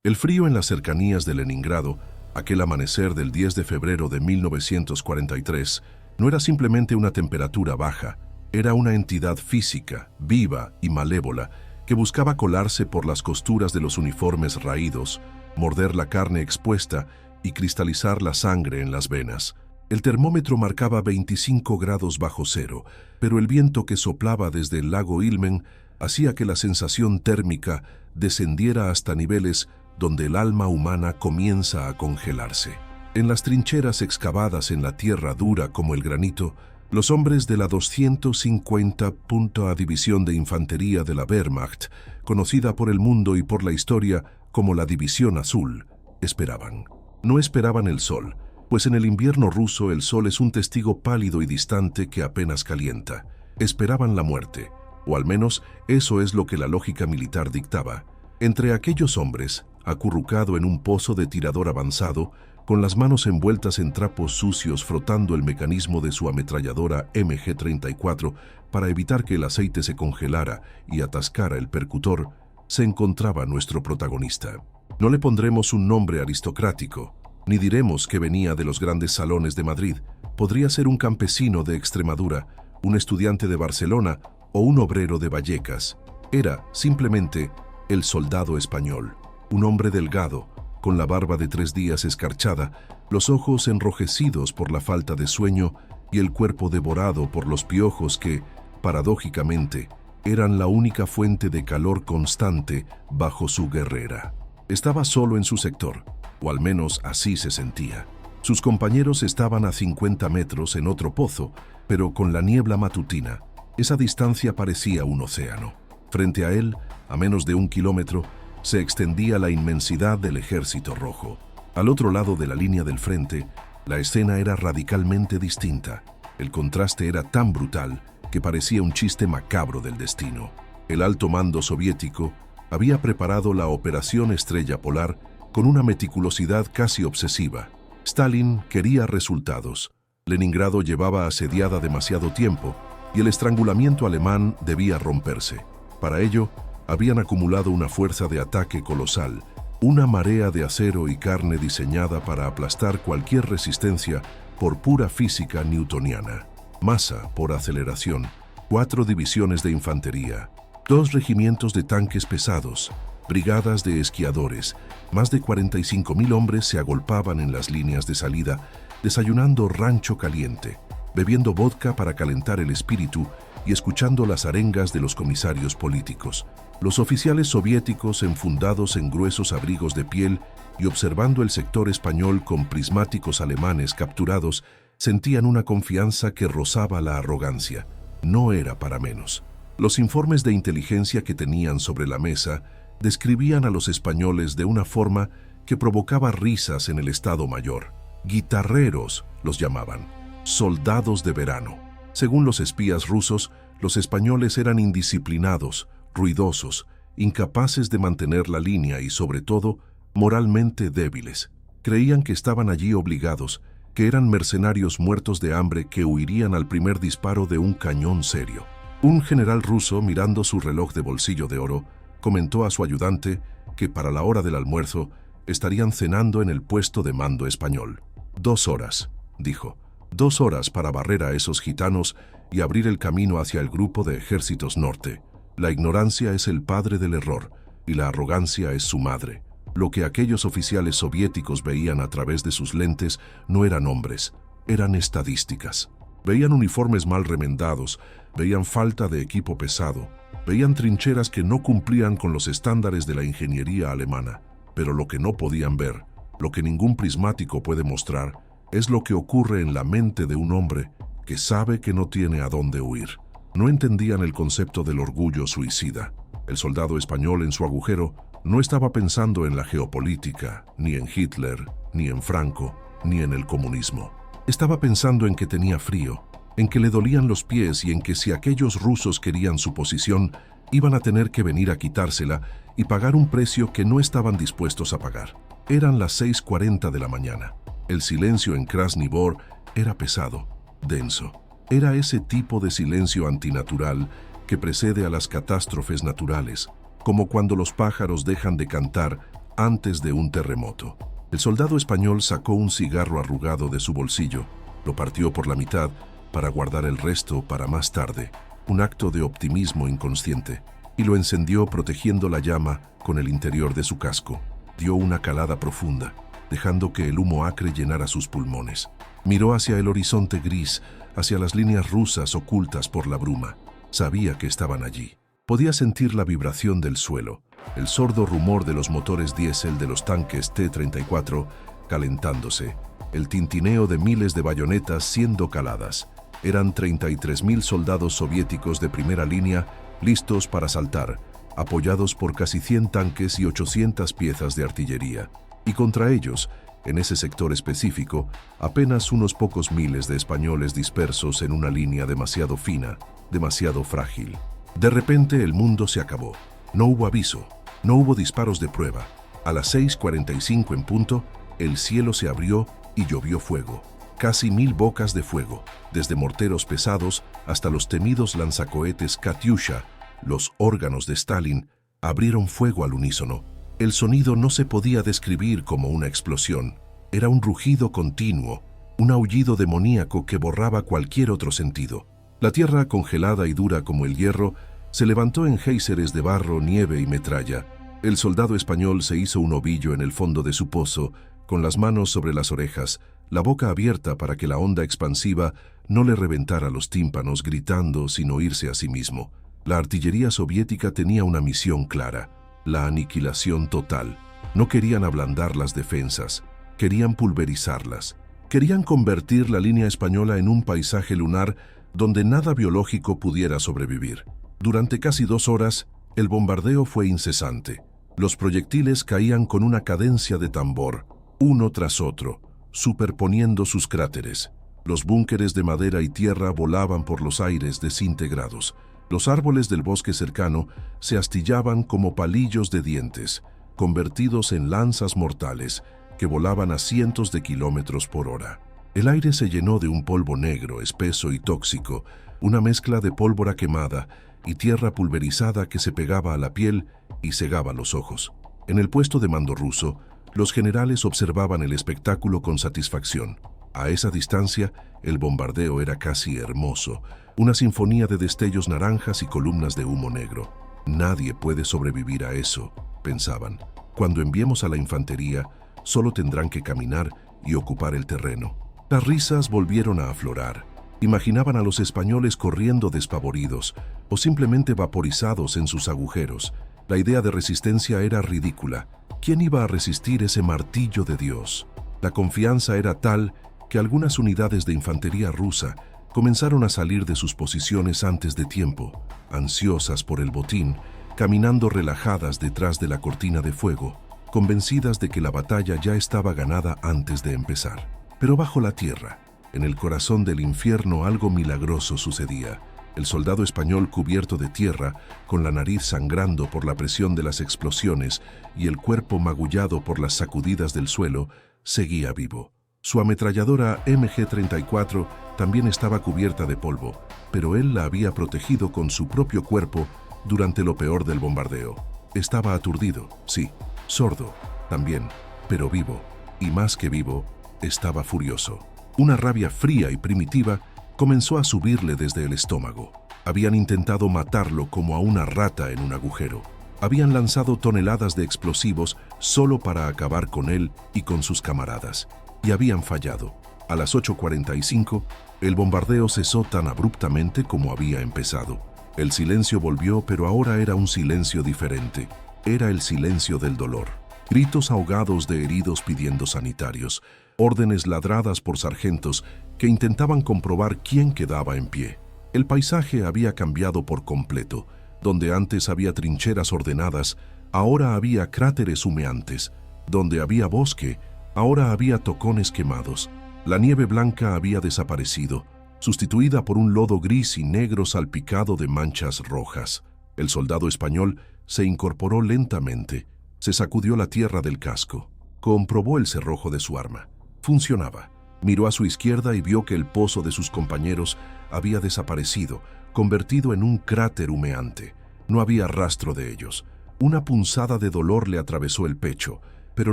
El frío en las cercanías de Leningrado, aquel amanecer del 10 de febrero de 1943, no era simplemente una temperatura baja, era una entidad física, viva y malévola, que buscaba colarse por las costuras de los uniformes raídos, morder la carne expuesta y cristalizar la sangre en las venas. El termómetro marcaba 25 grados bajo cero, pero el viento que soplaba desde el lago Ilmen hacía que la sensación térmica descendiera hasta niveles donde el alma humana comienza a congelarse. En las trincheras excavadas en la tierra dura como el granito, los hombres de la 250ª División de Infantería de la Wehrmacht, conocida por el mundo y por la historia como la División Azul, esperaban. No esperaban el sol, pues en el invierno ruso el sol es un testigo pálido y distante que apenas calienta. Esperaban la muerte, o al menos eso es lo que la lógica militar dictaba. Entre aquellos hombres, acurrucado en un pozo de tirador avanzado, con las manos envueltas en trapos sucios frotando el mecanismo de su ametralladora MG-34 para evitar que el aceite se congelara y atascara el percutor, se encontraba nuestro protagonista. No le pondremos un nombre aristocrático, ni diremos que venía de los grandes salones de Madrid. Podría ser un campesino de Extremadura, un estudiante de Barcelona o un obrero de Vallecas. Era, simplemente, el soldado español, un hombre delgado, con la barba de 3 días escarchada, los ojos enrojecidos por la falta de sueño y el cuerpo devorado por los piojos que, paradójicamente, eran la única fuente de calor constante bajo su guerrera. Estaba solo en su sector, o al menos así se sentía. Sus compañeros estaban a 50 metros en otro pozo, pero con la niebla matutina, esa distancia parecía un océano. Frente a él, a menos de 1 kilómetro, se extendía la inmensidad del Ejército Rojo. Al otro lado de la línea del frente, la escena era radicalmente distinta. El contraste era tan brutal que parecía un chiste macabro del destino. El alto mando soviético había preparado la Operación Estrella Polar con una meticulosidad casi obsesiva. Stalin quería resultados. Leningrado llevaba asediada demasiado tiempo y el estrangulamiento alemán debía romperse. Para ello, habían acumulado una fuerza de ataque colosal, una marea de acero y carne diseñada para aplastar cualquier resistencia por pura física newtoniana. Masa por aceleración, 4 divisiones de infantería, 2 regimientos de tanques pesados, brigadas de esquiadores, más de 45.000 hombres se agolpaban en las líneas de salida, desayunando rancho caliente, bebiendo vodka para calentar el espíritu y escuchando las arengas de los comisarios políticos. Los oficiales soviéticos enfundados en gruesos abrigos de piel y observando el sector español con prismáticos alemanes capturados, sentían una confianza que rozaba la arrogancia. No era para menos. Los informes de inteligencia que tenían sobre la mesa describían a los españoles de una forma que provocaba risas en el Estado Mayor. Guitarreros los llamaban, soldados de verano. Según los espías rusos, los españoles eran indisciplinados, ruidosos, incapaces de mantener la línea y, sobre todo, moralmente débiles. Creían que estaban allí obligados, que eran mercenarios muertos de hambre que huirían al primer disparo de un cañón serio. Un general ruso, mirando su reloj de bolsillo de oro, comentó a su ayudante que para la hora del almuerzo estarían cenando en el puesto de mando español. 2 horas, dijo. 2 horas para barrer a esos gitanos y abrir el camino hacia el grupo de ejércitos norte. La ignorancia es el padre del error y la arrogancia es su madre. Lo que aquellos oficiales soviéticos veían a través de sus lentes no eran hombres, eran estadísticas. Veían uniformes mal remendados, veían falta de equipo pesado, veían trincheras que no cumplían con los estándares de la ingeniería alemana. Pero lo que no podían ver, lo que ningún prismático puede mostrar, es lo que ocurre en la mente de un hombre que sabe que no tiene a dónde huir. No entendían el concepto del orgullo suicida. El soldado español en su agujero no estaba pensando en la geopolítica, ni en Hitler, ni en Franco, ni en el comunismo. Estaba pensando en que tenía frío, en que le dolían los pies y en que si aquellos rusos querían su posición, iban a tener que venir a quitársela y pagar un precio que no estaban dispuestos a pagar. Eran las 6:40 de la mañana. El silencio en Krasny Bor era pesado, denso. Era ese tipo de silencio antinatural que precede a las catástrofes naturales, como cuando los pájaros dejan de cantar antes de un terremoto. El soldado español sacó un cigarro arrugado de su bolsillo, lo partió por la mitad para guardar el resto para más tarde, un acto de optimismo inconsciente, y lo encendió protegiendo la llama con el interior de su casco. Dio una calada profunda, dejando que el humo acre llenara sus pulmones. Miró hacia el horizonte gris, hacia las líneas rusas ocultas por la bruma. Sabía que estaban allí. Podía sentir la vibración del suelo, el sordo rumor de los motores diésel de los tanques T-34 calentándose, el tintineo de miles de bayonetas siendo caladas. Eran 33.000 soldados soviéticos de primera línea listos para saltar, apoyados por casi 100 tanques y 800 piezas de artillería. Y contra ellos, en ese sector específico, apenas unos pocos miles de españoles dispersos en una línea demasiado fina, demasiado frágil. De repente el mundo se acabó. No hubo aviso, no hubo disparos de prueba. A las 6:45 en punto, el cielo se abrió y llovió fuego. Casi 1000 bocas de fuego, desde morteros pesados hasta los temidos lanzacohetes Katyusha, los órganos de Stalin, abrieron fuego al unísono. El sonido no se podía describir como una explosión. Era un rugido continuo, un aullido demoníaco que borraba cualquier otro sentido. La tierra, congelada y dura como el hierro, se levantó en géiseres de barro, nieve y metralla. El soldado español se hizo un ovillo en el fondo de su pozo, con las manos sobre las orejas, la boca abierta para que la onda expansiva no le reventara los tímpanos gritando sin oírse a sí mismo. La artillería soviética tenía una misión clara, la aniquilación total. No querían ablandar las defensas, querían pulverizarlas. Querían convertir la línea española en un paisaje lunar donde nada biológico pudiera sobrevivir. Durante casi 2 horas, el bombardeo fue incesante. Los proyectiles caían con una cadencia de tambor, uno tras otro, superponiendo sus cráteres. Los búnkeres de madera y tierra volaban por los aires desintegrados. Los árboles del bosque cercano se astillaban como palillos de dientes, convertidos en lanzas mortales que volaban a cientos de kilómetros por hora. El aire se llenó de un polvo negro, espeso y tóxico, una mezcla de pólvora quemada y tierra pulverizada que se pegaba a la piel y cegaba los ojos. En el puesto de mando ruso, los generales observaban el espectáculo con satisfacción. A esa distancia, el bombardeo era casi hermoso, una sinfonía de destellos naranjas y columnas de humo negro. Nadie puede sobrevivir a eso, pensaban. Cuando enviemos a la infantería, solo tendrán que caminar y ocupar el terreno. Las risas volvieron a aflorar. Imaginaban a los españoles corriendo despavoridos o simplemente vaporizados en sus agujeros. La idea de resistencia era ridícula. ¿Quién iba a resistir ese martillo de Dios? La confianza era tal que algunas unidades de infantería rusa comenzaron a salir de sus posiciones antes de tiempo, ansiosas por el botín, caminando relajadas detrás de la cortina de fuego, convencidas de que la batalla ya estaba ganada antes de empezar. Pero bajo la tierra, en el corazón del infierno, algo milagroso sucedía. El soldado español cubierto de tierra, con la nariz sangrando por la presión de las explosiones y el cuerpo magullado por las sacudidas del suelo, seguía vivo. Su ametralladora MG-34 también estaba cubierta de polvo, pero él la había protegido con su propio cuerpo durante lo peor del bombardeo. Estaba aturdido, sí, sordo, también, pero vivo, y más que vivo, estaba furioso. Una rabia fría y primitiva comenzó a subirle desde el estómago. Habían intentado matarlo como a una rata en un agujero. Habían lanzado toneladas de explosivos solo para acabar con él y con sus camaradas. Y habían fallado. A las 8:45, el bombardeo cesó tan abruptamente como había empezado. El silencio volvió, pero ahora era un silencio diferente. Era el silencio del dolor. Gritos ahogados de heridos pidiendo sanitarios, órdenes ladradas por sargentos que intentaban comprobar quién quedaba en pie. El paisaje había cambiado por completo. Donde antes había trincheras ordenadas, ahora había cráteres humeantes. Donde había bosque, ahora había tocones quemados. La nieve blanca había desaparecido, sustituida por un lodo gris y negro salpicado de manchas rojas. El soldado español se incorporó lentamente, se sacudió la tierra del casco, comprobó el cerrojo de su arma. Funcionaba. Miró a su izquierda y vio que el pozo de sus compañeros había desaparecido, convertido en un cráter humeante. No había rastro de ellos. Una punzada de dolor le atravesó el pecho, pero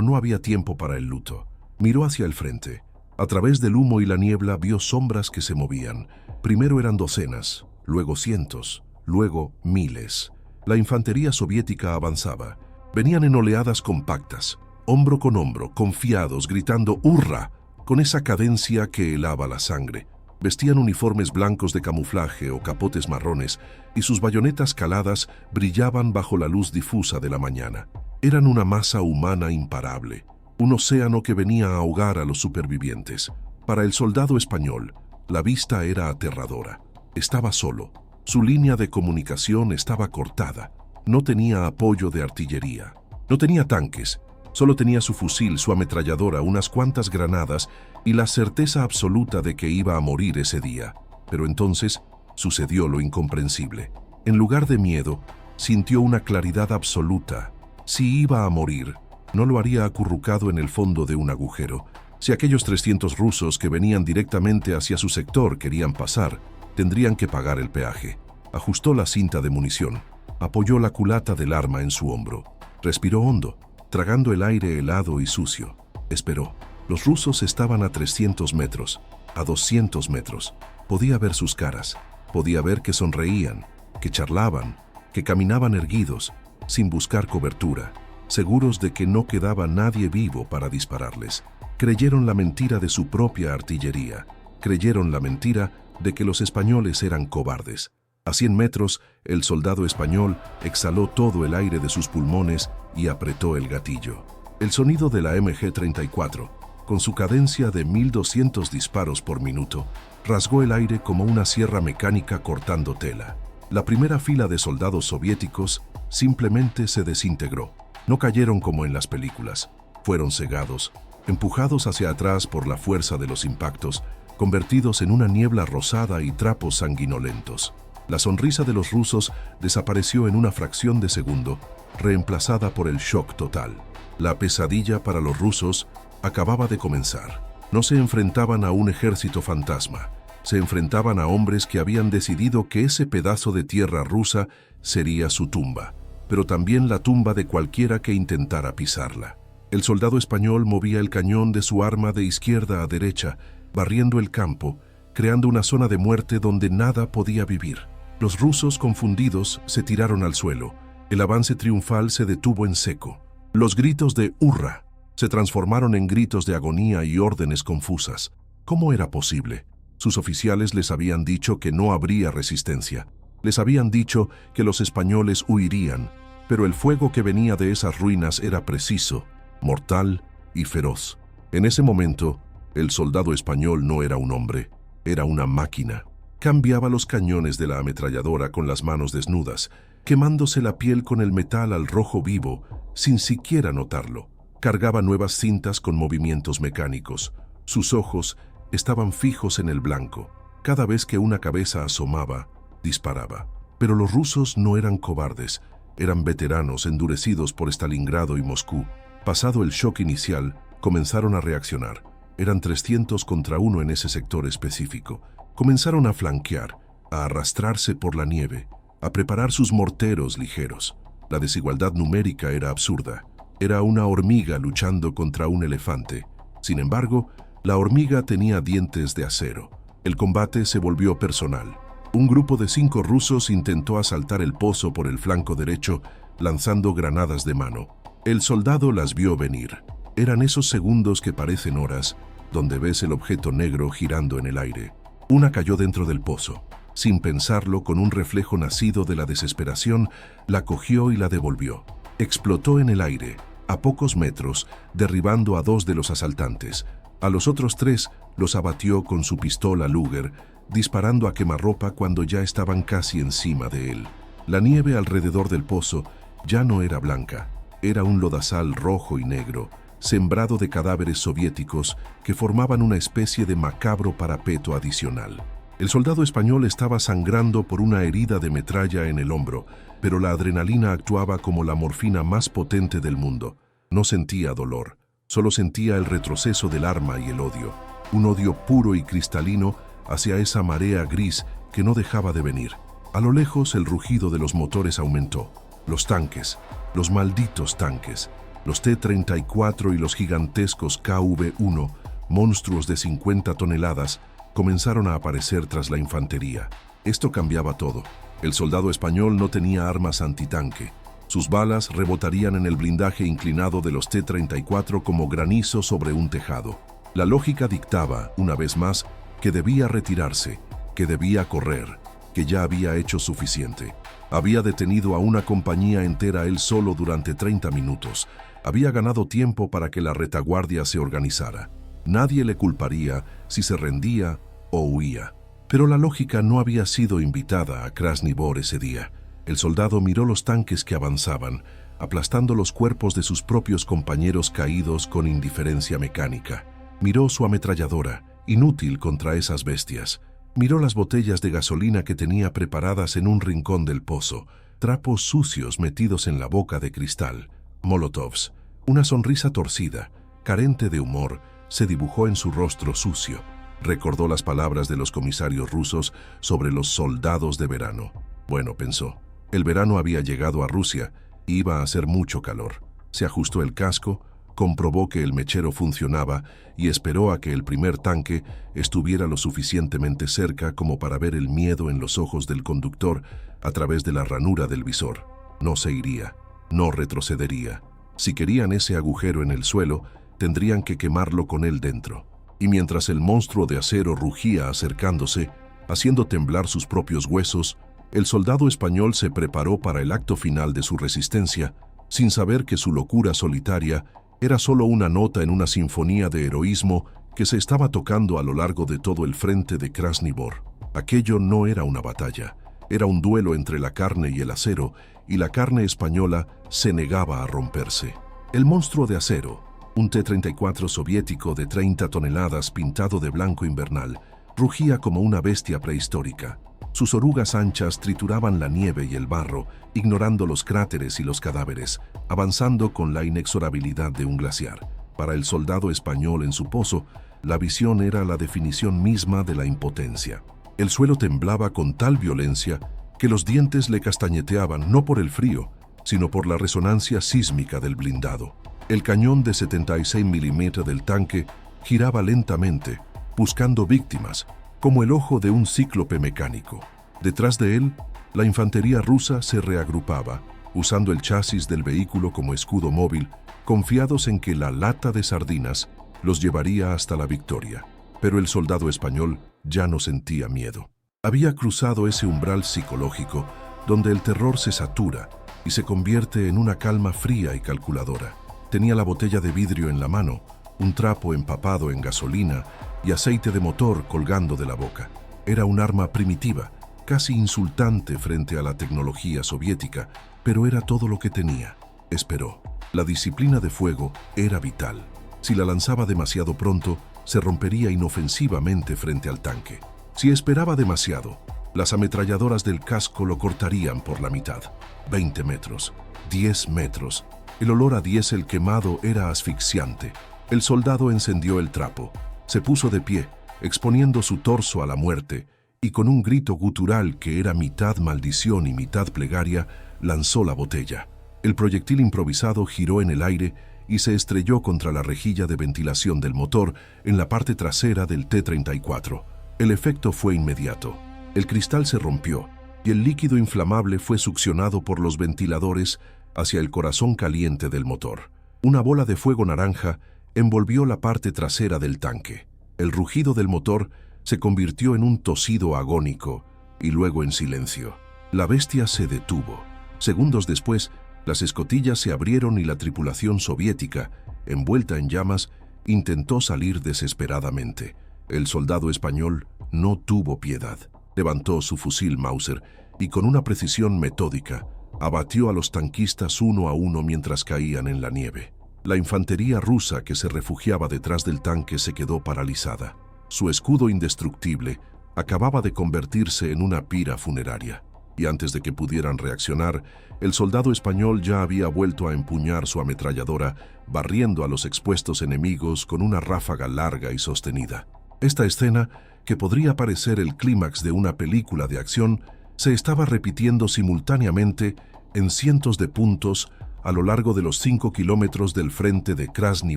no había tiempo para el luto. Miró hacia el frente. A través del humo y la niebla vio sombras que se movían. Primero eran docenas, luego cientos, luego miles. La infantería soviética avanzaba. Venían en oleadas compactas, hombro con hombro, confiados, gritando ¡hurra!, con esa cadencia que helaba la sangre. Vestían uniformes blancos de camuflaje o capotes marrones, y sus bayonetas caladas brillaban bajo la luz difusa de la mañana. Eran una masa humana imparable, un océano que venía a ahogar a los supervivientes. Para el soldado español, la vista era aterradora. Estaba solo. Su línea de comunicación estaba cortada. No tenía apoyo de artillería. No tenía tanques. Solo tenía su fusil, su ametralladora, unas cuantas granadas y la certeza absoluta de que iba a morir ese día. Pero entonces sucedió lo incomprensible. En lugar de miedo, sintió una claridad absoluta. Si iba a morir, no lo haría acurrucado en el fondo de un agujero. Si aquellos 300 rusos que venían directamente hacia su sector querían pasar, tendrían que pagar el peaje. Ajustó la cinta de munición. Apoyó la culata del arma en su hombro. Respiró hondo, tragando el aire helado y sucio. Esperó. Los rusos estaban a 300 metros, a 200 metros. Podía ver sus caras. Podía ver que sonreían, que charlaban, que caminaban erguidos, sin buscar cobertura, seguros de que no quedaba nadie vivo para dispararles. Creyeron la mentira de su propia artillería. Creyeron la mentira de que los españoles eran cobardes. A 100 metros, el soldado español exhaló todo el aire de sus pulmones y apretó el gatillo. El sonido de la MG-34, con su cadencia de 1200 disparos por minuto, rasgó el aire como una sierra mecánica cortando tela. La primera fila de soldados soviéticos simplemente se desintegró. No cayeron como en las películas. Fueron cegados, empujados hacia atrás por la fuerza de los impactos, convertidos en una niebla rosada y trapos sanguinolentos. La sonrisa de los rusos desapareció en una fracción de segundo, reemplazada por el shock total. La pesadilla para los rusos acababa de comenzar. No se enfrentaban a un ejército fantasma. Se enfrentaban a hombres que habían decidido que ese pedazo de tierra rusa sería su tumba, pero también la tumba de cualquiera que intentara pisarla. El soldado español movía el cañón de su arma de izquierda a derecha, barriendo el campo, creando una zona de muerte donde nada podía vivir. Los rusos, confundidos, se tiraron al suelo. El avance triunfal se detuvo en seco. Los gritos de ¡hurra! Se transformaron en gritos de agonía y órdenes confusas. ¿Cómo era posible? Sus oficiales les habían dicho que no habría resistencia. Les habían dicho que los españoles huirían, pero el fuego que venía de esas ruinas era preciso, mortal y feroz. En ese momento, el soldado español no era un hombre, era una máquina. Cambiaba los cañones de la ametralladora con las manos desnudas, quemándose la piel con el metal al rojo vivo, sin siquiera notarlo. Cargaba nuevas cintas con movimientos mecánicos. Sus ojos estaban fijos en el blanco. Cada vez que una cabeza asomaba, disparaba. Pero los rusos no eran cobardes, eran veteranos endurecidos por Stalingrado y Moscú. Pasado el shock inicial, comenzaron a reaccionar. Eran 300 contra 1 en ese sector específico. Comenzaron a flanquear, a arrastrarse por la nieve, a preparar sus morteros ligeros. La desigualdad numérica era absurda. Era una hormiga luchando contra un elefante. Sin embargo, la hormiga tenía dientes de acero. El combate se volvió personal. Un grupo de 5 rusos intentó asaltar el pozo por el flanco derecho, lanzando granadas de mano. El soldado las vio venir. Eran esos segundos que parecen horas, donde ves el objeto negro girando en el aire. Una cayó dentro del pozo. Sin pensarlo, con un reflejo nacido de la desesperación, la cogió y la devolvió. Explotó en el aire, a pocos metros, derribando a 2 de los asaltantes. A los otros 3 los abatió con su pistola Luger, disparando a quemarropa cuando ya estaban casi encima de él. La nieve alrededor del pozo ya no era blanca, era un lodazal rojo y negro, sembrado de cadáveres soviéticos que formaban una especie de macabro parapeto adicional. El soldado español estaba sangrando por una herida de metralla en el hombro, pero la adrenalina actuaba como la morfina más potente del mundo. No sentía dolor, solo sentía el retroceso del arma y el odio, un odio puro y cristalino hacia esa marea gris que no dejaba de venir. A lo lejos el rugido de los motores aumentó. Los tanques, los malditos tanques, los T-34 y los gigantescos KV-1, monstruos de 50 toneladas, comenzaron a aparecer tras la infantería. Esto cambiaba todo. El soldado español no tenía armas antitanque. Sus balas rebotarían en el blindaje inclinado de los T-34 como granizo sobre un tejado. La lógica dictaba, una vez más, que debía retirarse, que debía correr, que ya había hecho suficiente. Había detenido a una compañía entera él solo durante 30 minutos. Había ganado tiempo para que la retaguardia se organizara. Nadie le culparía si se rendía o huía. Pero la lógica no había sido invitada a Krasni Bor ese día. El soldado miró los tanques que avanzaban, aplastando los cuerpos de sus propios compañeros caídos con indiferencia mecánica. Miró su ametralladora, inútil contra esas bestias. Miró las botellas de gasolina que tenía preparadas en un rincón del pozo, trapos sucios metidos en la boca de cristal, molotovs. Una sonrisa torcida, carente de humor, se dibujó en su rostro sucio. Recordó las palabras de los comisarios rusos sobre los soldados de verano. Bueno, pensó, el verano había llegado a Rusia y iba a hacer mucho calor. Se ajustó el casco, comprobó que el mechero funcionaba y esperó a que el primer tanque estuviera lo suficientemente cerca como para ver el miedo en los ojos del conductor a través de la ranura del visor. No se iría, no retrocedería. Si querían ese agujero en el suelo, tendrían que quemarlo con él dentro. Y mientras el monstruo de acero rugía acercándose, haciendo temblar sus propios huesos, el soldado español se preparó para el acto final de su resistencia, sin saber que su locura solitaria era solo una nota en una sinfonía de heroísmo que se estaba tocando a lo largo de todo el frente de Krasni Bor. Aquello no era una batalla, era un duelo entre la carne y el acero, y la carne española se negaba a romperse. El monstruo de acero, un T-34 soviético de 30 toneladas pintado de blanco invernal, rugía como una bestia prehistórica. Sus orugas anchas trituraban la nieve y el barro, ignorando los cráteres y los cadáveres, avanzando con la inexorabilidad de un glaciar. Para el soldado español en su pozo, la visión era la definición misma de la impotencia. El suelo temblaba con tal violencia que los dientes le castañeteaban no por el frío, sino por la resonancia sísmica del blindado. El cañón de 76 milímetros del tanque giraba lentamente, buscando víctimas, como el ojo de un cíclope mecánico. Detrás de él, la infantería rusa se reagrupaba, usando el chasis del vehículo como escudo móvil, confiados en que la lata de sardinas los llevaría hasta la victoria. Pero el soldado español ya no sentía miedo. Había cruzado ese umbral psicológico donde el terror se satura y se convierte en una calma fría y calculadora. Tenía la botella de vidrio en la mano, un trapo empapado en gasolina y aceite de motor colgando de la boca. Era un arma primitiva, casi insultante frente a la tecnología soviética, pero era todo lo que tenía. Esperó. La disciplina de fuego era vital. Si la lanzaba demasiado pronto, se rompería inofensivamente frente al tanque. Si esperaba demasiado, las ametralladoras del casco lo cortarían por la mitad. 20 metros, 10 metros. El olor a diésel quemado era asfixiante. El soldado encendió el trapo. Se puso de pie, exponiendo su torso a la muerte, y con un grito gutural que era mitad maldición y mitad plegaria, lanzó la botella. El proyectil improvisado giró en el aire y se estrelló contra la rejilla de ventilación del motor en la parte trasera del T-34. El efecto fue inmediato. El cristal se rompió y el líquido inflamable fue succionado por los ventiladores hacia el corazón caliente del motor. Una bola de fuego naranja envolvió la parte trasera del tanque. El rugido del motor se convirtió en un tosido agónico y luego en silencio. La bestia se detuvo. Segundos después, las escotillas se abrieron y la tripulación soviética, envuelta en llamas, intentó salir desesperadamente. El soldado español no tuvo piedad. Levantó su fusil Mauser y con una precisión metódica abatió a los tanquistas uno a uno mientras caían en la nieve. La infantería rusa que se refugiaba detrás del tanque se quedó paralizada. Su escudo indestructible acababa de convertirse en una pira funeraria. Y antes de que pudieran reaccionar, el soldado español ya había vuelto a empuñar su ametralladora, barriendo a los expuestos enemigos con una ráfaga larga y sostenida. Esta escena, que podría parecer el clímax de una película de acción, se estaba repitiendo simultáneamente en cientos de puntos a lo largo de los 5 kilómetros del frente de Krasny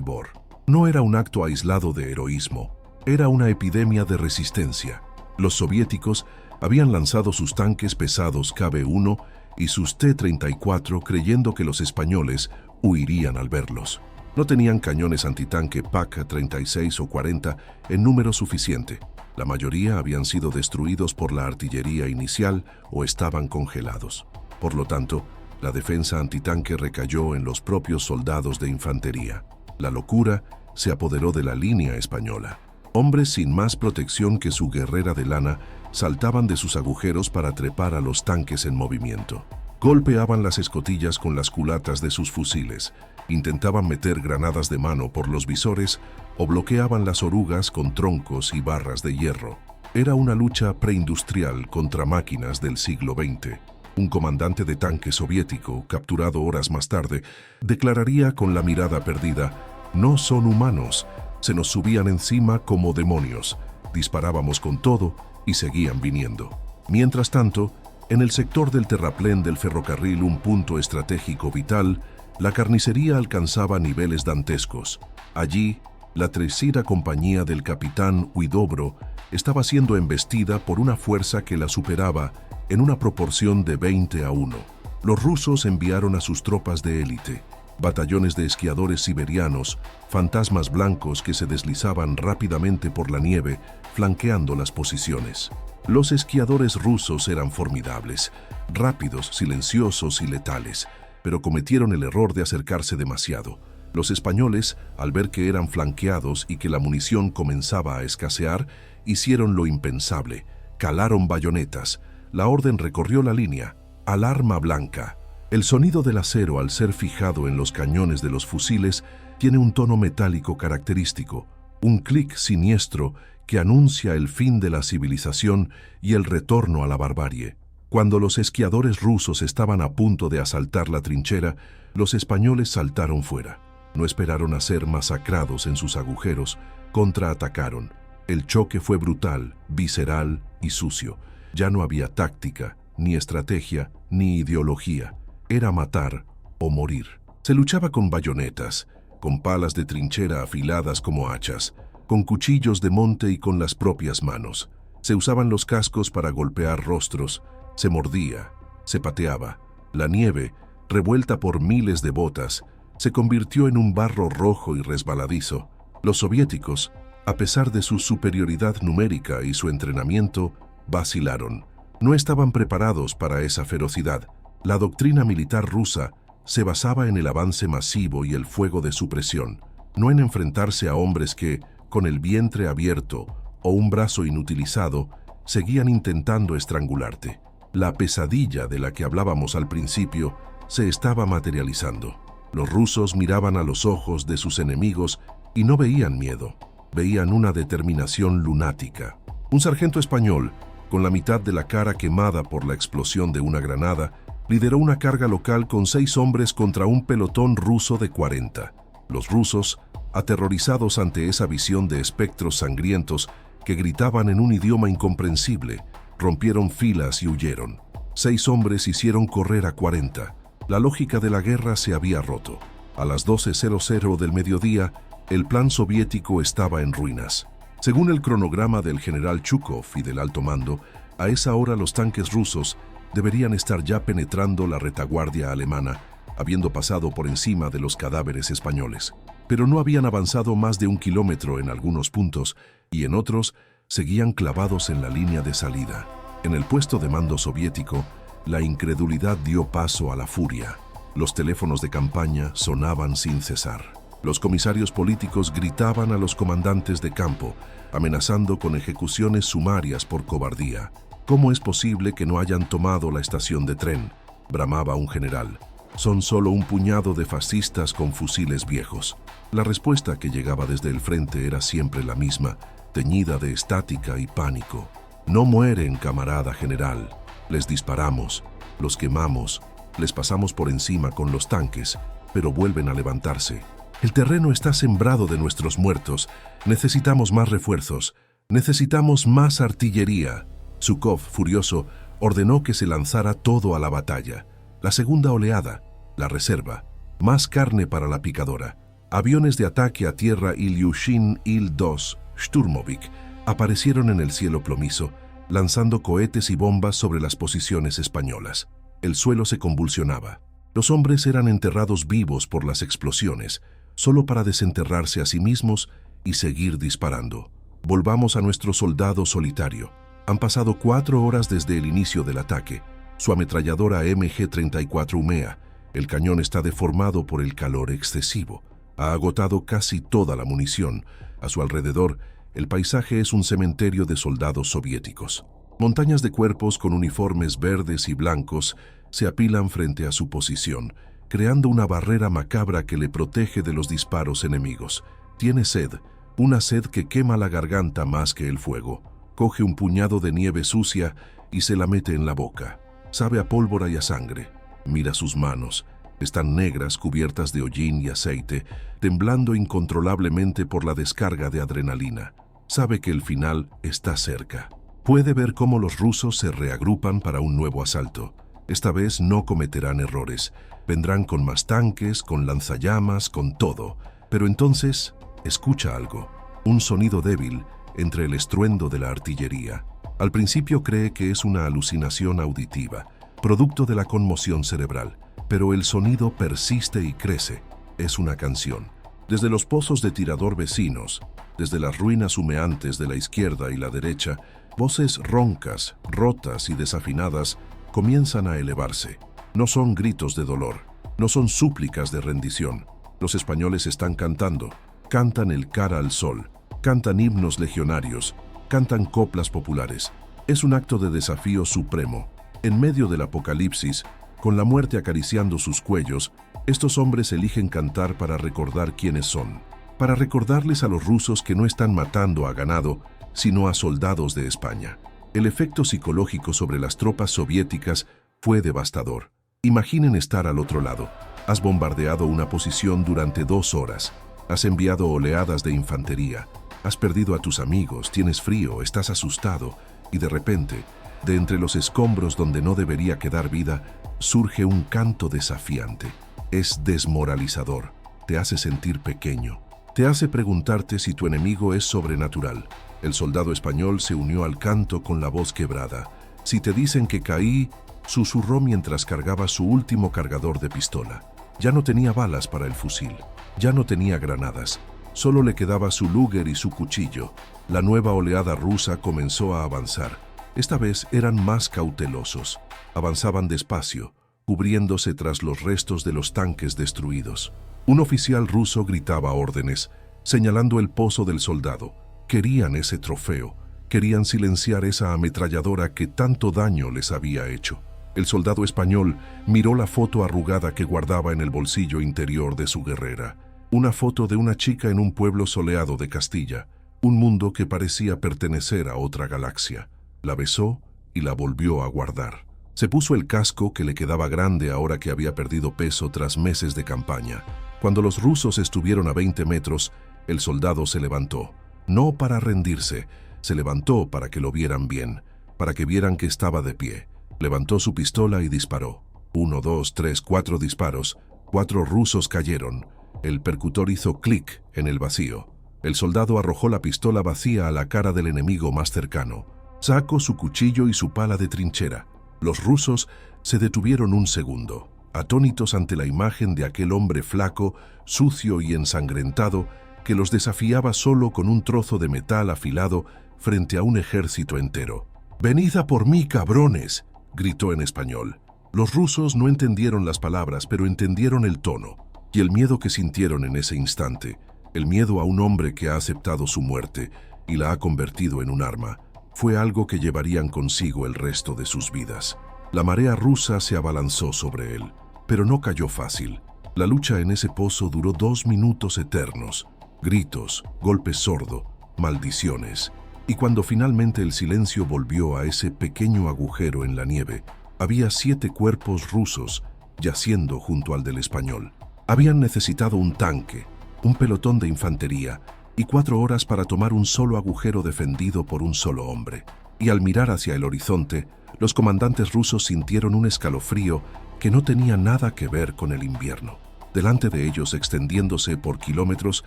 Bor. No era un acto aislado de heroísmo, era una epidemia de resistencia. Los soviéticos habían lanzado sus tanques pesados KB-1 y sus T-34 creyendo que los españoles huirían al verlos. No tenían cañones antitanque PaK-36 o 40 en número suficiente. La mayoría habían sido destruidos por la artillería inicial o estaban congelados. Por lo tanto, la defensa antitanque recayó en los propios soldados de infantería. La locura se apoderó de la línea española. Hombres sin más protección que su guerrera de lana saltaban de sus agujeros para trepar a los tanques en movimiento. Golpeaban las escotillas con las culatas de sus fusiles, intentaban meter granadas de mano por los visores o bloqueaban las orugas con troncos y barras de hierro. Era una lucha preindustrial contra máquinas del siglo XX. Un comandante de tanque soviético, capturado horas más tarde, declararía con la mirada perdida: «No son humanos, se nos subían encima como demonios, disparábamos con todo y seguían viniendo». Mientras tanto, en el sector del terraplén del ferrocarril, un punto estratégico vital, la carnicería alcanzaba niveles dantescos. Allí, la tercera compañía del capitán Huidobro estaba siendo embestida por una fuerza que la superaba en una proporción de 20-1. Los rusos enviaron a sus tropas de élite, batallones de esquiadores siberianos, fantasmas blancos que se deslizaban rápidamente por la nieve, flanqueando las posiciones. Los esquiadores rusos eran formidables, rápidos, silenciosos y letales, pero cometieron el error de acercarse demasiado. Los españoles, al ver que eran flanqueados y que la munición comenzaba a escasear, hicieron lo impensable, calaron bayonetas. La orden recorrió la línea, alarma blanca. El sonido del acero, al ser fijado en los cañones de los fusiles, tiene un tono metálico característico, un clic siniestro que anuncia el fin de la civilización y el retorno a la barbarie. Cuando los esquiadores rusos estaban a punto de asaltar la trinchera, los españoles saltaron fuera. No esperaron a ser masacrados en sus agujeros, contraatacaron. El choque fue brutal, visceral y sucio. Ya no había táctica, ni estrategia, ni ideología. Era matar o morir. Se luchaba con bayonetas, con palas de trinchera afiladas como hachas, con cuchillos de monte y con las propias manos. Se usaban los cascos para golpear rostros, se mordía, se pateaba. La nieve, revuelta por miles de botas, se convirtió en un barro rojo y resbaladizo. Los soviéticos, a pesar de su superioridad numérica y su entrenamiento, vacilaron. No estaban preparados para esa ferocidad. La doctrina militar rusa se basaba en el avance masivo y el fuego de supresión, no en enfrentarse a hombres que, con el vientre abierto o un brazo inutilizado, seguían intentando estrangularte. La pesadilla de la que hablábamos al principio se estaba materializando. Los rusos miraban a los ojos de sus enemigos y no veían miedo, veían una determinación lunática. Un sargento español, con la mitad de la cara quemada por la explosión de una granada, lideró una carga local con 6 hombres contra un pelotón ruso de 40. Los rusos, aterrorizados ante esa visión de espectros sangrientos que gritaban en un idioma incomprensible, rompieron filas y huyeron. 6 hombres hicieron correr a 40. La lógica de la guerra se había roto. A las 12:00 del mediodía, el plan soviético estaba en ruinas. Según el cronograma del general Chukov y del alto mando, a esa hora los tanques rusos deberían estar ya penetrando la retaguardia alemana, habiendo pasado por encima de los cadáveres españoles. Pero no habían avanzado más de 1 kilómetro en algunos puntos y en otros seguían clavados en la línea de salida. En el puesto de mando soviético, la incredulidad dio paso a la furia. Los teléfonos de campaña sonaban sin cesar. Los comisarios políticos gritaban a los comandantes de campo, amenazando con ejecuciones sumarias por cobardía. «¿Cómo es posible que no hayan tomado la estación de tren?», bramaba un general. «Son solo un puñado de fascistas con fusiles viejos». La respuesta que llegaba desde el frente era siempre la misma, teñida de estática y pánico. «No mueren, camarada general. Les disparamos, los quemamos, les pasamos por encima con los tanques, pero vuelven a levantarse. El terreno está sembrado de nuestros muertos. Necesitamos más refuerzos. Necesitamos más artillería». Zhukov, furioso, ordenó que se lanzara todo a la batalla. La segunda oleada, la reserva, más carne para la picadora. Aviones de ataque a tierra Ilyushin Il-2 Sturmovik aparecieron en el cielo plomizo, lanzando cohetes y bombas sobre las posiciones españolas. El suelo se convulsionaba. Los hombres eran enterrados vivos por las explosiones, solo para desenterrarse a sí mismos y seguir disparando. Volvamos a nuestro soldado solitario. Han pasado 4 horas desde el inicio del ataque. Su ametralladora MG-34 humea. El cañón está deformado por el calor excesivo. Ha agotado casi toda la munición. A su alrededor, el paisaje es un cementerio de soldados soviéticos. Montañas de cuerpos con uniformes verdes y blancos se apilan frente a su posición, creando una barrera macabra que le protege de los disparos enemigos. Tiene sed, una sed que quema la garganta más que el fuego. Coge un puñado de nieve sucia y se la mete en la boca. Sabe a pólvora y a sangre. Mira sus manos. Están negras, cubiertas de hollín y aceite, temblando incontrolablemente por la descarga de adrenalina. Sabe que el final está cerca. Puede ver cómo los rusos se reagrupan para un nuevo asalto. Esta vez no cometerán errores. Vendrán con más tanques, con lanzallamas, con todo. Pero entonces, escucha algo. Un sonido débil entre el estruendo de la artillería. Al principio cree que es una alucinación auditiva, producto de la conmoción cerebral. Pero el sonido persiste y crece. Es una canción. Desde los pozos de tirador vecinos, desde las ruinas humeantes de la izquierda y la derecha, voces roncas, rotas y desafinadas comienzan a elevarse. No son gritos de dolor, no son súplicas de rendición. Los españoles están cantando. Cantan el cara al sol, cantan himnos legionarios, cantan coplas populares. Es un acto de desafío supremo. En medio del apocalipsis, con la muerte acariciando sus cuellos, estos hombres eligen cantar para recordar quiénes son, para recordarles a los rusos que no están matando a ganado, sino a soldados de España. El efecto psicológico sobre las tropas soviéticas fue devastador. Imaginen estar al otro lado. Has bombardeado una posición durante 2 horas. Has enviado oleadas de infantería. Has perdido a tus amigos, tienes frío, estás asustado, y de repente, de entre los escombros donde no debería quedar vida, surge un canto desafiante. Es desmoralizador, te hace sentir pequeño, te hace preguntarte si tu enemigo es sobrenatural. El soldado español se unió al canto con la voz quebrada. Si te dicen que caí, susurró mientras cargaba su último cargador de pistola. Ya no tenía balas para el fusil, ya no tenía granadas, solo le quedaba su Luger y su cuchillo. La nueva oleada rusa comenzó a avanzar. Esta vez eran más cautelosos. Avanzaban despacio, cubriéndose tras los restos de los tanques destruidos. Un oficial ruso gritaba órdenes, señalando el pozo del soldado. Querían ese trofeo, querían silenciar esa ametralladora que tanto daño les había hecho. El soldado español miró la foto arrugada que guardaba en el bolsillo interior de su guerrera. Una foto de una chica en un pueblo soleado de Castilla, un mundo que parecía pertenecer a otra galaxia. La besó y la volvió a guardar. Se puso el casco que le quedaba grande ahora que había perdido peso tras meses de campaña. Cuando los rusos estuvieron a 20 metros, el soldado se levantó. No para rendirse, se levantó para que lo vieran bien, para que vieran que estaba de pie. Levantó su pistola y disparó. 1, 2, 3, 4 disparos. 4 rusos cayeron. El percutor hizo clic en el vacío. El soldado arrojó la pistola vacía a la cara del enemigo más cercano. Sacó su cuchillo y su pala de trinchera. Los rusos se detuvieron un segundo, atónitos ante la imagen de aquel hombre flaco, sucio y ensangrentado, que los desafiaba solo con un trozo de metal afilado frente a un ejército entero. «¡Venid a por mí, cabrones!», gritó en español. Los rusos no entendieron las palabras, pero entendieron el tono y el miedo que sintieron en ese instante, el miedo a un hombre que ha aceptado su muerte y la ha convertido en un arma. Fue algo que llevarían consigo el resto de sus vidas. La marea rusa se abalanzó sobre él, pero no cayó fácil. La lucha en ese pozo duró 2 minutos eternos. Gritos, golpes sordos, maldiciones. Y cuando finalmente el silencio volvió a ese pequeño agujero en la nieve, había 7 cuerpos rusos yaciendo junto al del español. Habían necesitado un tanque, un pelotón de infantería, y 4 horas para tomar un solo agujero defendido por un solo hombre. Y al mirar hacia el horizonte, los comandantes rusos sintieron un escalofrío que no tenía nada que ver con el invierno. Delante de ellos, extendiéndose por kilómetros,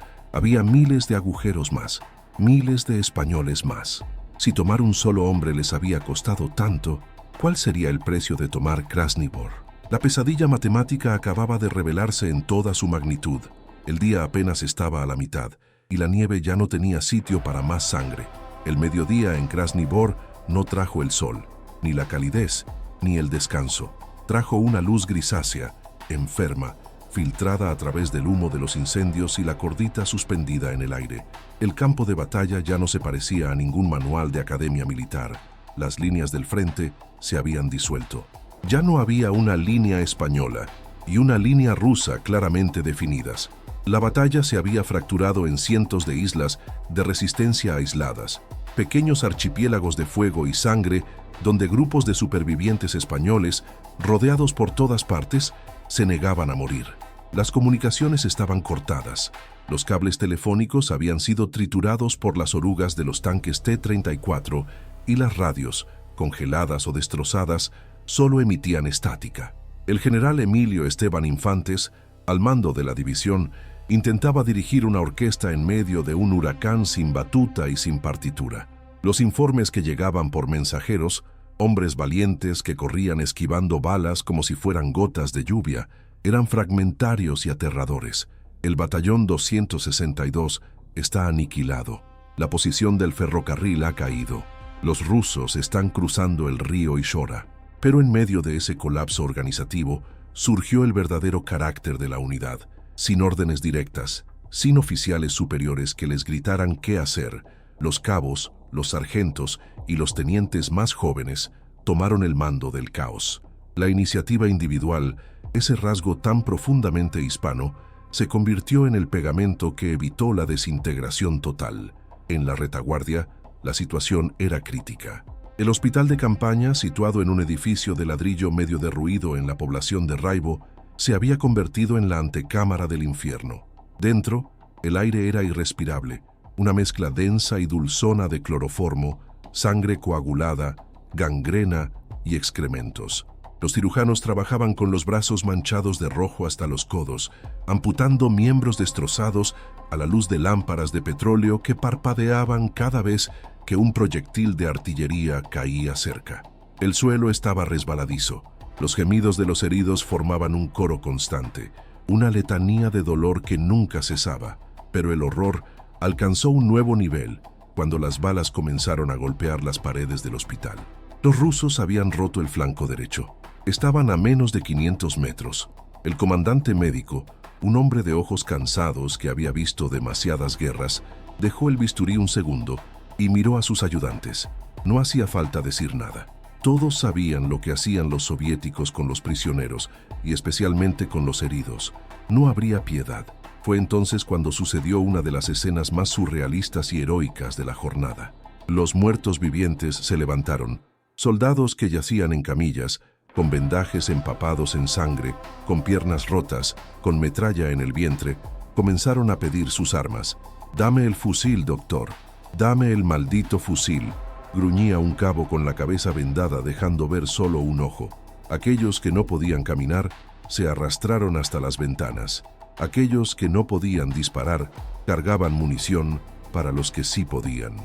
había miles de agujeros más, miles de españoles más. Si tomar un solo hombre les había costado tanto, ¿cuál sería el precio de tomar Krasny Bor? La pesadilla matemática acababa de revelarse en toda su magnitud. El día apenas estaba a la mitad, y la nieve ya no tenía sitio para más sangre. El mediodía en Krasny Bor no trajo el sol, ni la calidez, ni el descanso. Trajo una luz grisácea, enferma, filtrada a través del humo de los incendios y la cordita suspendida en el aire. El campo de batalla ya no se parecía a ningún manual de academia militar. Las líneas del frente se habían disuelto. Ya no había una línea española y una línea rusa claramente definidas. La batalla se había fracturado en cientos de islas de resistencia aisladas, pequeños archipiélagos de fuego y sangre donde grupos de supervivientes españoles, rodeados por todas partes, se negaban a morir. Las comunicaciones estaban cortadas. Los cables telefónicos habían sido triturados por las orugas de los tanques T-34 y las radios, congeladas o destrozadas, solo emitían estática. El general Emilio Esteban Infantes, al mando de la división, intentaba dirigir una orquesta en medio de un huracán sin batuta y sin partitura. Los informes que llegaban por mensajeros, hombres valientes que corrían esquivando balas como si fueran gotas de lluvia, eran fragmentarios y aterradores. El batallón 262 está aniquilado. La posición del ferrocarril ha caído. Los rusos están cruzando el río Ishora. Pero en medio de ese colapso organizativo surgió el verdadero carácter de la unidad. Sin órdenes directas, sin oficiales superiores que les gritaran qué hacer, los cabos, los sargentos y los tenientes más jóvenes tomaron el mando del caos. La iniciativa individual, ese rasgo tan profundamente hispano, se convirtió en el pegamento que evitó la desintegración total. En la retaguardia, la situación era crítica. El hospital de campaña, situado en un edificio de ladrillo medio derruido en la población de Raibo, se había convertido en la antecámara del infierno. Dentro, el aire era irrespirable, una mezcla densa y dulzona de cloroformo, sangre coagulada, gangrena y excrementos. Los cirujanos trabajaban con los brazos manchados de rojo hasta los codos, amputando miembros destrozados a la luz de lámparas de petróleo que parpadeaban cada vez que un proyectil de artillería caía cerca. El suelo estaba resbaladizo. Los gemidos de los heridos formaban un coro constante, una letanía de dolor que nunca cesaba, pero el horror alcanzó un nuevo nivel cuando las balas comenzaron a golpear las paredes del hospital. Los rusos habían roto el flanco derecho. Estaban a menos de 500 metros. El comandante médico, un hombre de ojos cansados que había visto demasiadas guerras, dejó el bisturí un segundo y miró a sus ayudantes. No hacía falta decir nada. Todos sabían lo que hacían los soviéticos con los prisioneros y especialmente con los heridos. No habría piedad. Fue entonces cuando sucedió una de las escenas más surrealistas y heroicas de la jornada. Los muertos vivientes se levantaron. Soldados que yacían en camillas, con vendajes empapados en sangre, con piernas rotas, con metralla en el vientre, comenzaron a pedir sus armas. «Dame el fusil, doctor. Dame el maldito fusil», gruñía un cabo con la cabeza vendada dejando ver solo un ojo. Aquellos que no podían caminar se arrastraron hasta las ventanas. Aquellos que no podían disparar cargaban munición para los que sí podían.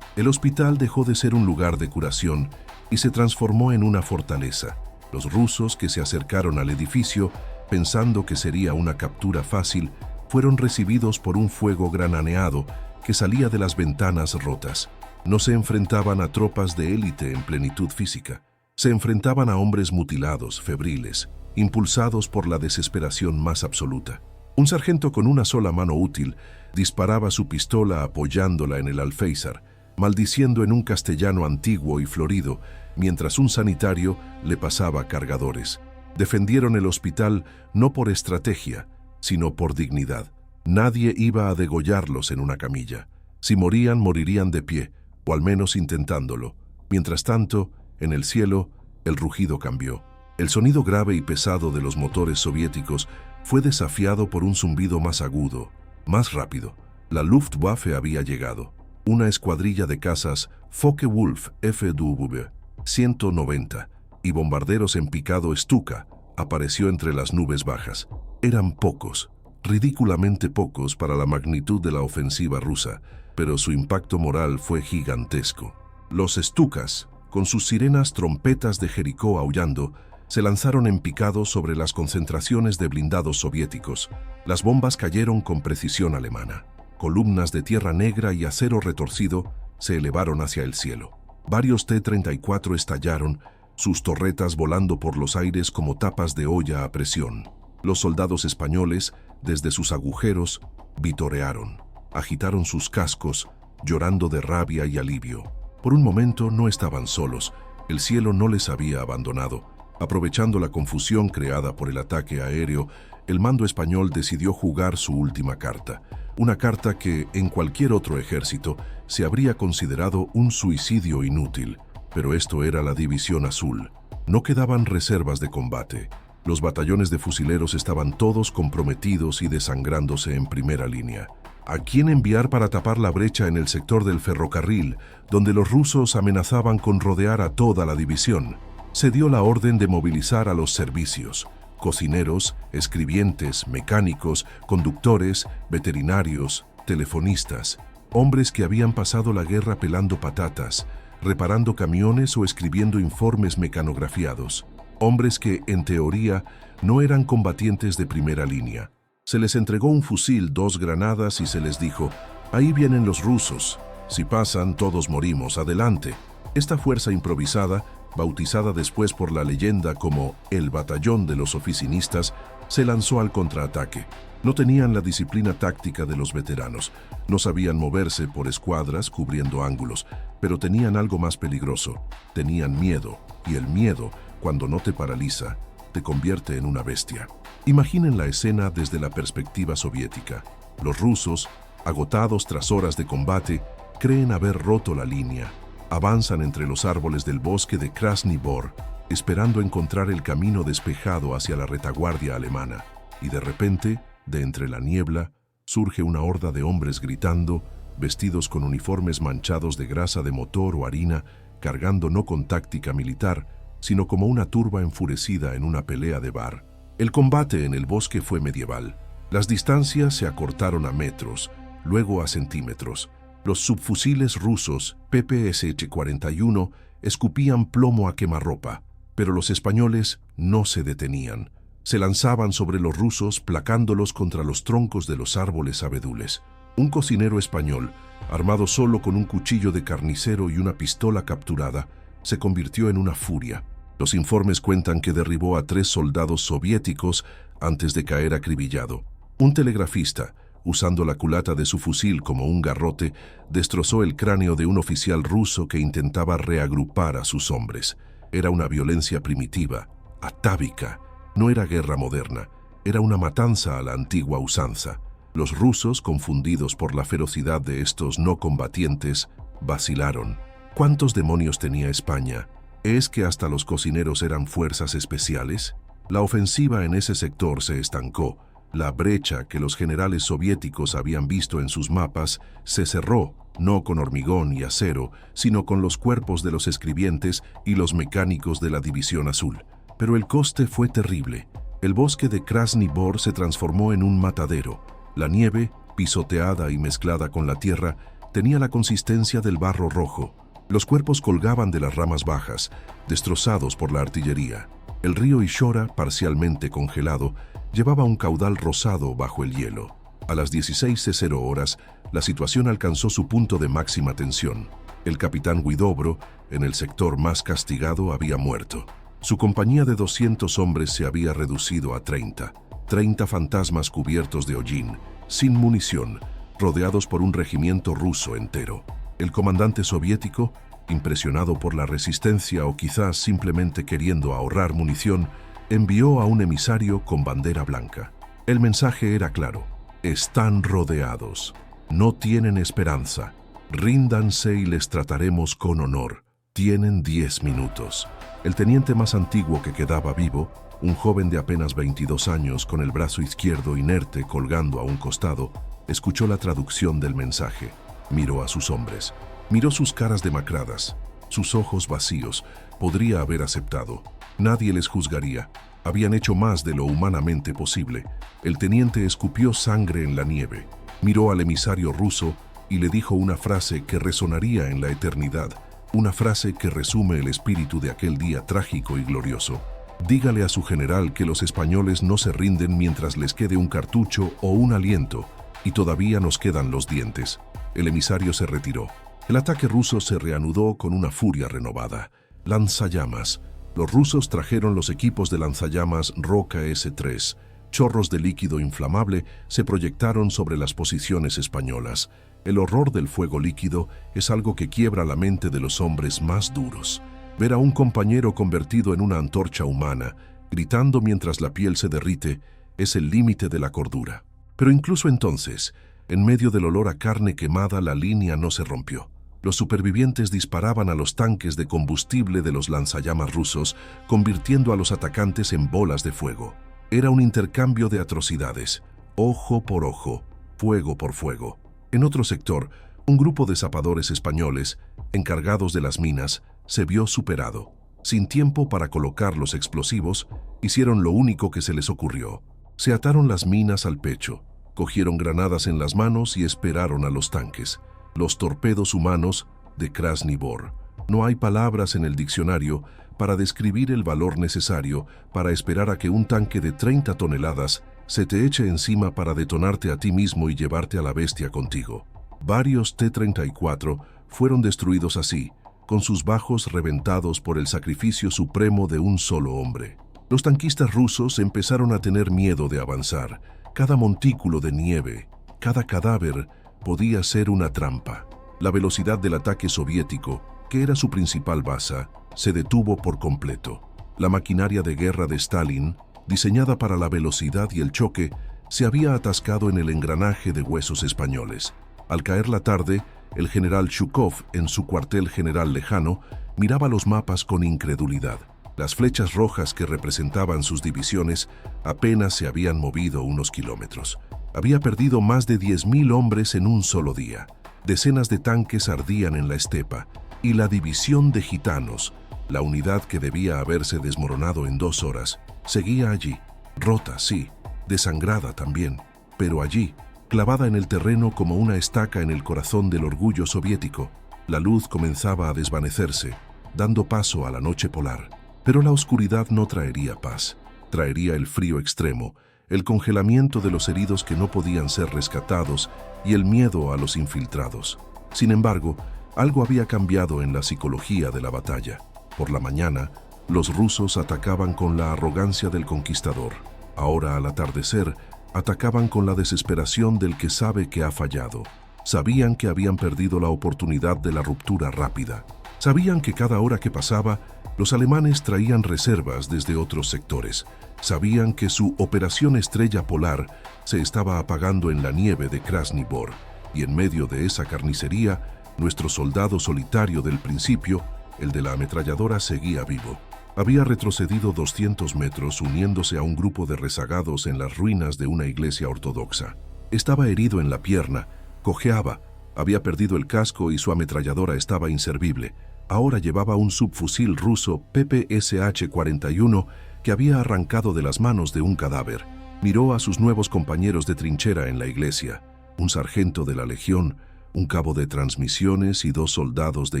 El hospital dejó de ser un lugar de curación y se transformó en una fortaleza. Los rusos que se acercaron al edificio, pensando que sería una captura fácil, fueron recibidos por un fuego grananeado que salía de las ventanas rotas. No se enfrentaban a tropas de élite en plenitud física. Se enfrentaban a hombres mutilados, febriles, impulsados por la desesperación más absoluta. Un sargento con una sola mano útil disparaba su pistola apoyándola en el alféizar, maldiciendo en un castellano antiguo y florido, mientras un sanitario le pasaba cargadores. Defendieron el hospital no por estrategia, sino por dignidad. Nadie iba a degollarlos en una camilla. Si morían, morirían de pie, o al menos intentándolo. Mientras tanto, en el cielo, el rugido cambió. El sonido grave y pesado de los motores soviéticos fue desafiado por un zumbido más agudo, más rápido. La Luftwaffe había llegado. Una escuadrilla de cazas Focke-Wulf FW 190 y bombarderos en picado Stuka apareció entre las nubes bajas. Eran pocos, ridículamente pocos para la magnitud de la ofensiva rusa, pero su impacto moral fue gigantesco. Los Stukas, con sus sirenas trompetas de Jericó aullando, se lanzaron en picado sobre las concentraciones de blindados soviéticos. Las bombas cayeron con precisión alemana. Columnas de tierra negra y acero retorcido se elevaron hacia el cielo. Varios T-34 estallaron, sus torretas volando por los aires como tapas de olla a presión. Los soldados españoles, desde sus agujeros, vitorearon, agitaron sus cascos, llorando de rabia y alivio. Por un momento no estaban solos, el cielo no les había abandonado. Aprovechando la confusión creada por el ataque aéreo, el mando español decidió jugar su última carta. Una carta que, en cualquier otro ejército, se habría considerado un suicidio inútil. Pero esto era la División Azul. No quedaban reservas de combate. Los batallones de fusileros estaban todos comprometidos y desangrándose en primera línea. ¿A quién enviar para tapar la brecha en el sector del ferrocarril, donde los rusos amenazaban con rodear a toda la división? Se dio la orden de movilizar a los servicios: cocineros, escribientes, mecánicos, conductores, veterinarios, telefonistas, hombres que habían pasado la guerra pelando patatas, reparando camiones o escribiendo informes mecanografiados, hombres que, en teoría, no eran combatientes de primera línea. Se les entregó un fusil, 2 granadas y se les dijo: «Ahí vienen los rusos. Si pasan, todos morimos. Adelante». Esta fuerza improvisada, bautizada después por la leyenda como el Batallón de los Oficinistas, se lanzó al contraataque. No tenían la disciplina táctica de los veteranos, no sabían moverse por escuadras cubriendo ángulos, pero tenían algo más peligroso: tenían miedo, y el miedo, cuando no te paraliza, te convierte en una bestia. Imaginen la escena desde la perspectiva soviética. Los rusos, agotados tras horas de combate, creen haber roto la línea. Avanzan entre los árboles del bosque de Krasny Bor, esperando encontrar el camino despejado hacia la retaguardia alemana. Y de repente, de entre la niebla, surge una horda de hombres gritando, vestidos con uniformes manchados de grasa de motor o harina, cargando no con táctica militar, sino como una turba enfurecida en una pelea de bar. El combate en el bosque fue medieval. Las distancias se acortaron a metros, luego a centímetros. Los subfusiles rusos PPSH-41 escupían plomo a quemarropa, pero los españoles no se detenían. Se lanzaban sobre los rusos, placándolos contra los troncos de los árboles abedules. Un cocinero español, armado solo con un cuchillo de carnicero y una pistola capturada, se convirtió en una furia. Los informes cuentan que derribó a 3 soldados soviéticos antes de caer acribillado. Un telegrafista, usando la culata de su fusil como un garrote, destrozó el cráneo de un oficial ruso que intentaba reagrupar a sus hombres. Era una violencia primitiva, atávica. No era guerra moderna, era una matanza a la antigua usanza. Los rusos, confundidos por la ferocidad de estos no combatientes, vacilaron. ¿Cuántos demonios tenía España? ¿Es que hasta los cocineros eran fuerzas especiales? La ofensiva en ese sector se estancó. La brecha que los generales soviéticos habían visto en sus mapas se cerró, no con hormigón y acero, sino con los cuerpos de los escribientes y los mecánicos de la División Azul. Pero el coste fue terrible. El bosque de Krasny Bor se transformó en un matadero. La nieve, pisoteada y mezclada con la tierra, tenía la consistencia del barro rojo. Los cuerpos colgaban de las ramas bajas, destrozados por la artillería. El río Ishora, parcialmente congelado, llevaba un caudal rosado bajo el hielo. A las 16:00 horas, la situación alcanzó su punto de máxima tensión. El capitán Huidobro, en el sector más castigado, había muerto. Su compañía de 200 hombres se había reducido a 30. 30 fantasmas cubiertos de hollín, sin munición, rodeados por un regimiento ruso entero. El comandante soviético, impresionado por la resistencia o quizás simplemente queriendo ahorrar munición, envió a un emisario con bandera blanca. El mensaje era claro: están rodeados, no tienen esperanza, ríndanse y les trataremos con honor. Tienen 10 minutos. El teniente más antiguo que quedaba vivo, un joven de apenas 22 años con el brazo izquierdo inerte colgando a un costado, escuchó la traducción del mensaje. Miró a sus hombres, miró sus caras demacradas, sus ojos vacíos. Podría haber aceptado. Nadie les juzgaría. Habían hecho más de lo humanamente posible. El teniente escupió sangre en la nieve, miró al emisario ruso y le dijo una frase que resonaría en la eternidad, una frase que resume el espíritu de aquel día trágico y glorioso. Dígale a su general que los españoles no se rinden mientras les quede un cartucho o un aliento, y todavía nos quedan los dientes. El emisario se retiró. El ataque ruso se reanudó con una furia renovada. Lanzallamas. Los rusos trajeron los equipos de lanzallamas Roca S-3. Chorros de líquido inflamable se proyectaron sobre las posiciones españolas. El horror del fuego líquido es algo que quiebra la mente de los hombres más duros. Ver a un compañero convertido en una antorcha humana, gritando mientras la piel se derrite, es el límite de la cordura. Pero incluso entonces, en medio del olor a carne quemada, la línea no se rompió. Los supervivientes disparaban a los tanques de combustible de los lanzallamas rusos, convirtiendo a los atacantes en bolas de fuego. Era un intercambio de atrocidades, ojo por ojo, fuego por fuego. En otro sector, un grupo de zapadores españoles, encargados de las minas, se vio superado. Sin tiempo para colocar los explosivos, hicieron lo único que se les ocurrió. Se ataron las minas al pecho, cogieron granadas en las manos y esperaron a los tanques. Los torpedos humanos de Krasny Bor. No hay palabras en el diccionario para describir el valor necesario para esperar a que un tanque de 30 toneladas se te eche encima para detonarte a ti mismo y llevarte a la bestia contigo. Varios T-34 fueron destruidos así, con sus bajos reventados por el sacrificio supremo de un solo hombre. Los tanquistas rusos empezaron a tener miedo de avanzar. Cada montículo de nieve, cada cadáver podía ser una trampa. La velocidad del ataque soviético, que era su principal baza, se detuvo por completo. La maquinaria de guerra de Stalin, diseñada para la velocidad y el choque, se había atascado en el engranaje de huesos españoles. Al caer la tarde, el general Zhukov, en su cuartel general lejano, miraba los mapas con incredulidad. Las flechas rojas que representaban sus divisiones apenas se habían movido unos kilómetros. Había perdido más de 10.000 hombres en un solo día. Decenas de tanques ardían en la estepa, y la división de gitanos, la unidad que debía haberse desmoronado en 2 horas, seguía allí, rota, sí, desangrada también, pero allí, clavada en el terreno como una estaca en el corazón del orgullo soviético. La luz comenzaba a desvanecerse, dando paso a la noche polar. Pero la oscuridad no traería paz, traería el frío extremo, el congelamiento de los heridos que no podían ser rescatados y el miedo a los infiltrados. Sin embargo, algo había cambiado en la psicología de la batalla. Por la mañana, los rusos atacaban con la arrogancia del conquistador. Ahora, al atardecer, atacaban con la desesperación del que sabe que ha fallado. Sabían que habían perdido la oportunidad de la ruptura rápida. Sabían que cada hora que pasaba, los alemanes traían reservas desde otros sectores. Sabían que su operación estrella polar se estaba apagando en la nieve de Krasny Bor, y en medio de esa carnicería, nuestro soldado solitario del principio, el de la ametralladora, seguía vivo. Había retrocedido 200 metros uniéndose a un grupo de rezagados en las ruinas de una iglesia ortodoxa. Estaba herido en la pierna, cojeaba, había perdido el casco y su ametralladora estaba inservible. Ahora llevaba un subfusil ruso PPSH-41 que había arrancado de las manos de un cadáver. Miró a sus nuevos compañeros de trinchera en la iglesia, un sargento de la legión, un cabo de transmisiones y 2 soldados de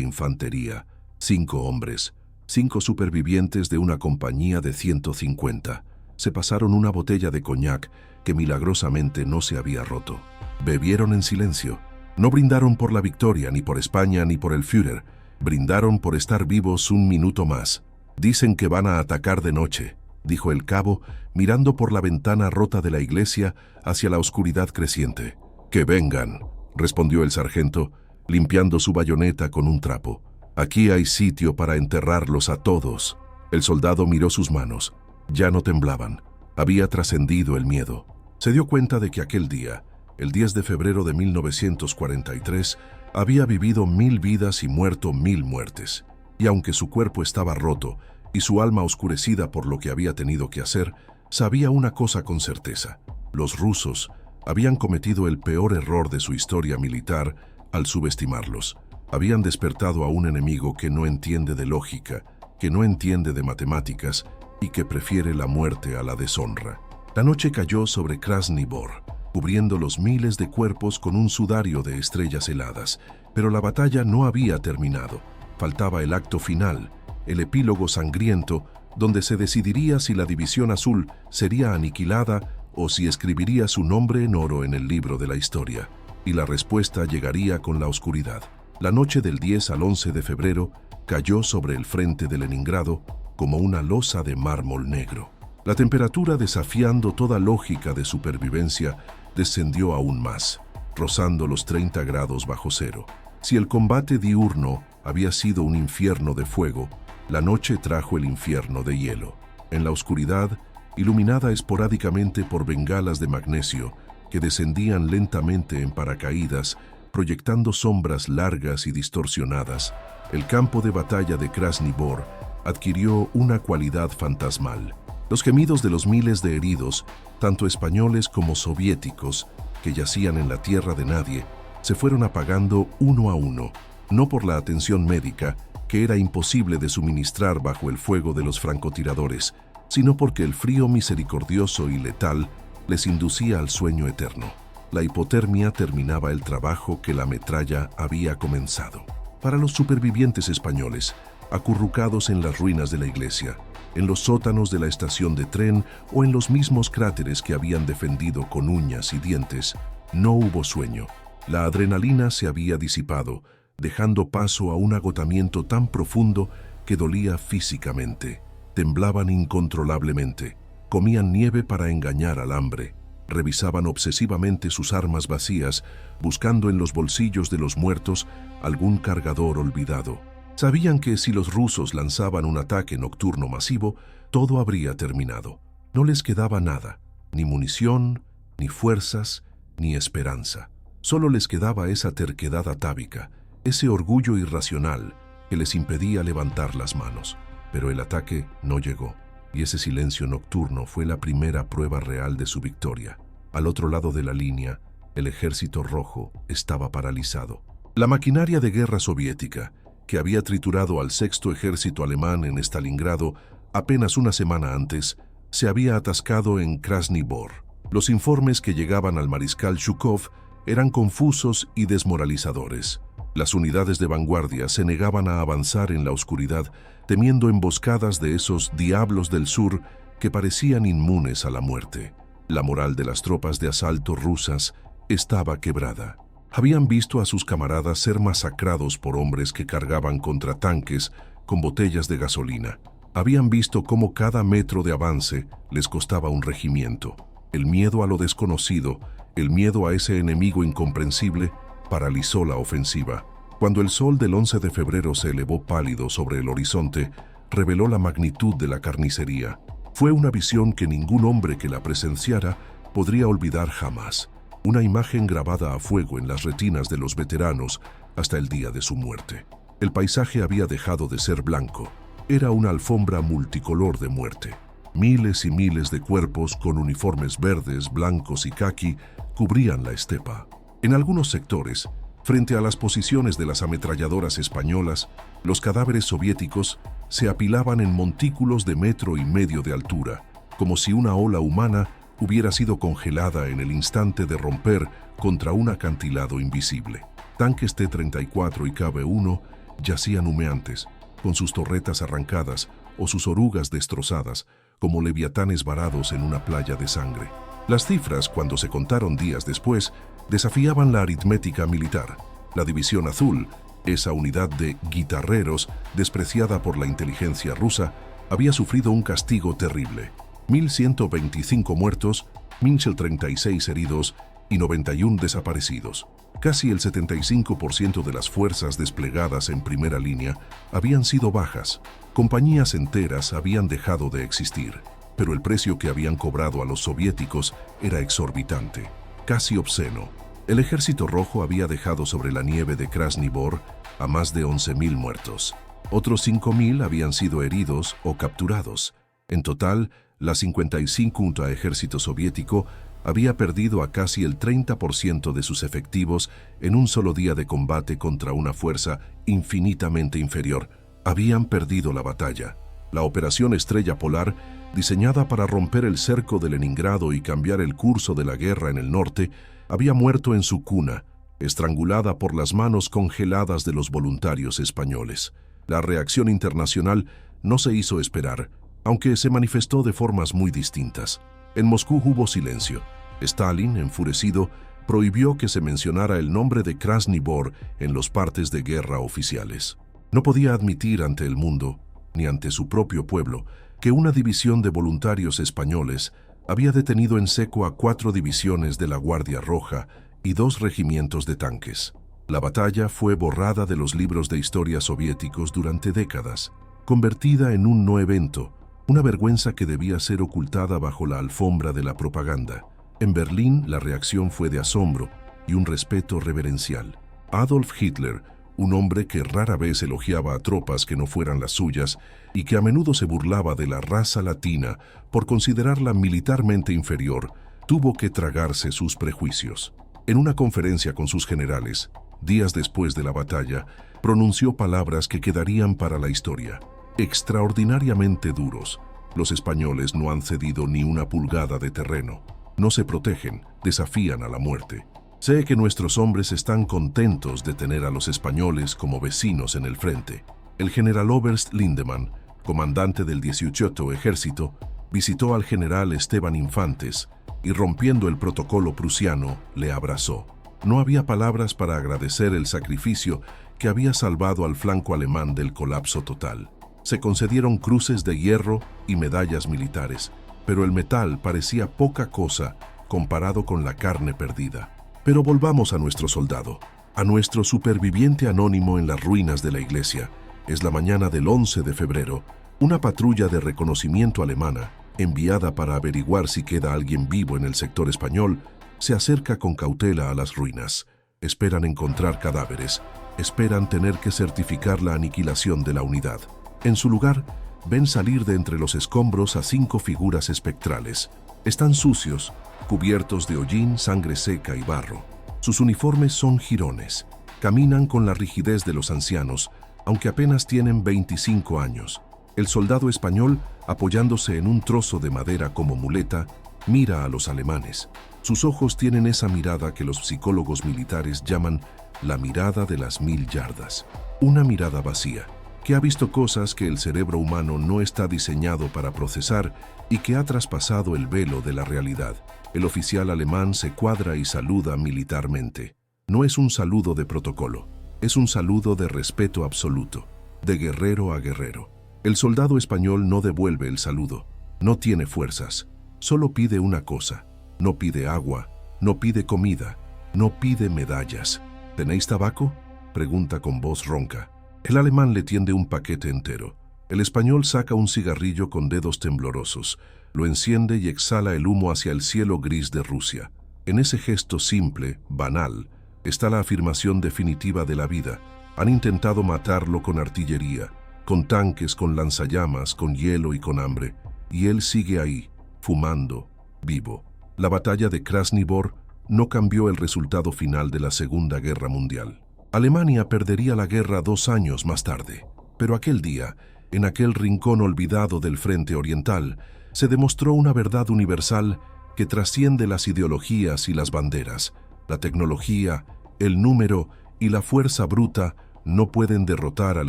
infantería, 5 hombres, 5 supervivientes de una compañía de 150. Se pasaron una botella de coñac que milagrosamente no se había roto. Bebieron en silencio. No brindaron por la victoria, ni por España, ni por el Führer. Brindaron por estar vivos un minuto más. Dicen que van a atacar de noche, dijo el cabo, mirando por la ventana rota de la iglesia hacia la oscuridad creciente. Que vengan, respondió el sargento, limpiando su bayoneta con un trapo. Aquí hay sitio para enterrarlos a todos. El soldado miró sus manos. Ya no temblaban. Había trascendido el miedo. Se dio cuenta de que aquel día, el 10 de febrero de 1943, había vivido 1000 vidas y muerto 1000 muertes. Y aunque su cuerpo estaba roto y su alma oscurecida por lo que había tenido que hacer, sabía una cosa con certeza. Los rusos habían cometido el peor error de su historia militar al subestimarlos. Habían despertado a un enemigo que no entiende de lógica, que no entiende de matemáticas, y que prefiere la muerte a la deshonra. La noche cayó sobre Krasni Bor, cubriendo los miles de cuerpos con un sudario de estrellas heladas, pero la batalla no había terminado. Faltaba el acto final, el epílogo sangriento, donde se decidiría si la División Azul sería aniquilada o si escribiría su nombre en oro en el libro de la historia. Y la respuesta llegaría con la oscuridad. La noche del 10 al 11 de febrero cayó sobre el frente de Leningrado como una losa de mármol negro. La temperatura, desafiando toda lógica de supervivencia, descendió aún más, rozando los 30 grados bajo cero. Si el combate diurno había sido un infierno de fuego, la noche trajo el infierno de hielo. En la oscuridad, iluminada esporádicamente por bengalas de magnesio que descendían lentamente en paracaídas, proyectando sombras largas y distorsionadas, el campo de batalla de Krasni Bor adquirió una cualidad fantasmal. Los gemidos de los miles de heridos, tanto españoles como soviéticos, que yacían en la tierra de nadie, se fueron apagando uno a uno, no por la atención médica, que era imposible de suministrar bajo el fuego de los francotiradores, sino porque el frío misericordioso y letal les inducía al sueño eterno. La hipotermia terminaba el trabajo que la metralla había comenzado. Para los supervivientes españoles, acurrucados en las ruinas de la iglesia, en los sótanos de la estación de tren o en los mismos cráteres que habían defendido con uñas y dientes, no hubo sueño. La adrenalina se había disipado, dejando paso a un agotamiento tan profundo que dolía físicamente. Temblaban incontrolablemente, comían nieve para engañar al hambre, revisaban obsesivamente sus armas vacías, buscando en los bolsillos de los muertos algún cargador olvidado. Sabían que si los rusos lanzaban un ataque nocturno masivo, todo habría terminado. No les quedaba nada, ni munición, ni fuerzas, ni esperanza. Solo les quedaba esa terquedad atávica, ese orgullo irracional que les impedía levantar las manos. Pero el ataque no llegó, y ese silencio nocturno fue la primera prueba real de su victoria. Al otro lado de la línea, el Ejército Rojo estaba paralizado. La maquinaria de guerra soviética, que había triturado al sexto ejército alemán en Stalingrado apenas una semana antes, se había atascado en Krasni Bor. Los informes que llegaban al mariscal Zhukov eran confusos y desmoralizadores. Las unidades de vanguardia se negaban a avanzar en la oscuridad, temiendo emboscadas de esos diablos del sur que parecían inmunes a la muerte. La moral de las tropas de asalto rusas estaba quebrada. Habían visto a sus camaradas ser masacrados por hombres que cargaban contra tanques con botellas de gasolina. Habían visto cómo cada metro de avance les costaba un regimiento. El miedo a lo desconocido, el miedo a ese enemigo incomprensible, paralizó la ofensiva. Cuando el sol del 11 de febrero se elevó pálido sobre el horizonte, reveló la magnitud de la carnicería. Fue una visión que ningún hombre que la presenciara podría olvidar jamás. Una imagen grabada a fuego en las retinas de los veteranos hasta el día de su muerte. El paisaje había dejado de ser blanco. Era una alfombra multicolor de muerte. Miles y miles de cuerpos con uniformes verdes, blancos y caqui cubrían la estepa. En algunos sectores, frente a las posiciones de las ametralladoras españolas, los cadáveres soviéticos se apilaban en montículos de 1,5 metros de altura, como si una ola humana hubiera sido congelada en el instante de romper contra un acantilado invisible. Tanques T-34 y KB-1 yacían humeantes, con sus torretas arrancadas o sus orugas destrozadas, como leviatanes varados en una playa de sangre. Las cifras, cuando se contaron días después, desafiaban la aritmética militar. La División Azul, esa unidad de guitarreros despreciada por la inteligencia rusa, había sufrido un castigo terrible. 1.125 muertos, 1.036 heridos y 91 desaparecidos. Casi el 75% de las fuerzas desplegadas en primera línea habían sido bajas. Compañías enteras habían dejado de existir, pero el precio que habían cobrado a los soviéticos era exorbitante, casi obsceno. El Ejército Rojo había dejado sobre la nieve de Krasni Bor a más de 11.000 muertos. Otros 5.000 habían sido heridos o capturados. En total, la 55ª Ejército Soviético había perdido a casi el 30% de sus efectivos en un solo día de combate contra una fuerza infinitamente inferior. Habían perdido la batalla. La Operación Estrella Polar, diseñada para romper el cerco de Leningrado y cambiar el curso de la guerra en el norte, había muerto en su cuna, estrangulada por las manos congeladas de los voluntarios españoles. La reacción internacional no se hizo esperar, aunque se manifestó de formas muy distintas. En Moscú hubo silencio. Stalin, enfurecido, prohibió que se mencionara el nombre de Krasny Bor en los partes de guerra oficiales. No podía admitir ante el mundo, ni ante su propio pueblo, que una división de voluntarios españoles había detenido en seco a 4 divisiones de la Guardia Roja y 2 regimientos de tanques. La batalla fue borrada de los libros de historia soviéticos durante décadas, convertida en un no evento, una vergüenza que debía ser ocultada bajo la alfombra de la propaganda. En Berlín, la reacción fue de asombro y un respeto reverencial. Adolf Hitler, un hombre que rara vez elogiaba a tropas que no fueran las suyas y que a menudo se burlaba de la raza latina por considerarla militarmente inferior, tuvo que tragarse sus prejuicios. En una conferencia con sus generales, días después de la batalla, pronunció palabras que quedarían para la historia. Extraordinariamente duros, los españoles no han cedido ni una pulgada de terreno. No se protegen, desafían a la muerte. Sé que nuestros hombres están contentos de tener a los españoles como vecinos en el frente. El general Oberst Lindemann, comandante del 18º Ejército, visitó al general Esteban Infantes y, rompiendo el protocolo prusiano, le abrazó. No había palabras para agradecer el sacrificio que había salvado al flanco alemán del colapso total. Se concedieron cruces de hierro y medallas militares, pero el metal parecía poca cosa comparado con la carne perdida. Pero volvamos a nuestro soldado, a nuestro superviviente anónimo en las ruinas de la iglesia. Es la mañana del 11 de febrero. Una patrulla de reconocimiento alemana, enviada para averiguar si queda alguien vivo en el sector español, se acerca con cautela a las ruinas. Esperan encontrar cadáveres, esperan tener que certificar la aniquilación de la unidad. En su lugar, ven salir de entre los escombros a 5 figuras espectrales. Están sucios, cubiertos de hollín, sangre seca y barro. Sus uniformes son jirones. Caminan con la rigidez de los ancianos, aunque apenas tienen 25 años. El soldado español, apoyándose en un trozo de madera como muleta, mira a los alemanes. Sus ojos tienen esa mirada que los psicólogos militares llaman la mirada de las 1000 yardas. Una mirada vacía, que ha visto cosas que el cerebro humano no está diseñado para procesar y que ha traspasado el velo de la realidad. El oficial alemán se cuadra y saluda militarmente. No es un saludo de protocolo, es un saludo de respeto absoluto, de guerrero a guerrero. El soldado español no devuelve el saludo, no tiene fuerzas, solo pide una cosa. No pide agua, no pide comida, no pide medallas. ¿Tenéis tabaco?, pregunta con voz ronca. El alemán le tiende un paquete entero. El español saca un cigarrillo con dedos temblorosos, lo enciende y exhala el humo hacia el cielo gris de Rusia. En ese gesto simple, banal, está la afirmación definitiva de la vida. Han intentado matarlo con artillería, con tanques, con lanzallamas, con hielo y con hambre. Y él sigue ahí, fumando, vivo. La batalla de Krasny Bor no cambió el resultado final de la Segunda Guerra Mundial. Alemania perdería la guerra 2 años más tarde, pero aquel día, en aquel rincón olvidado del frente oriental, se demostró una verdad universal que trasciende las ideologías y las banderas. La tecnología, el número y la fuerza bruta no pueden derrotar al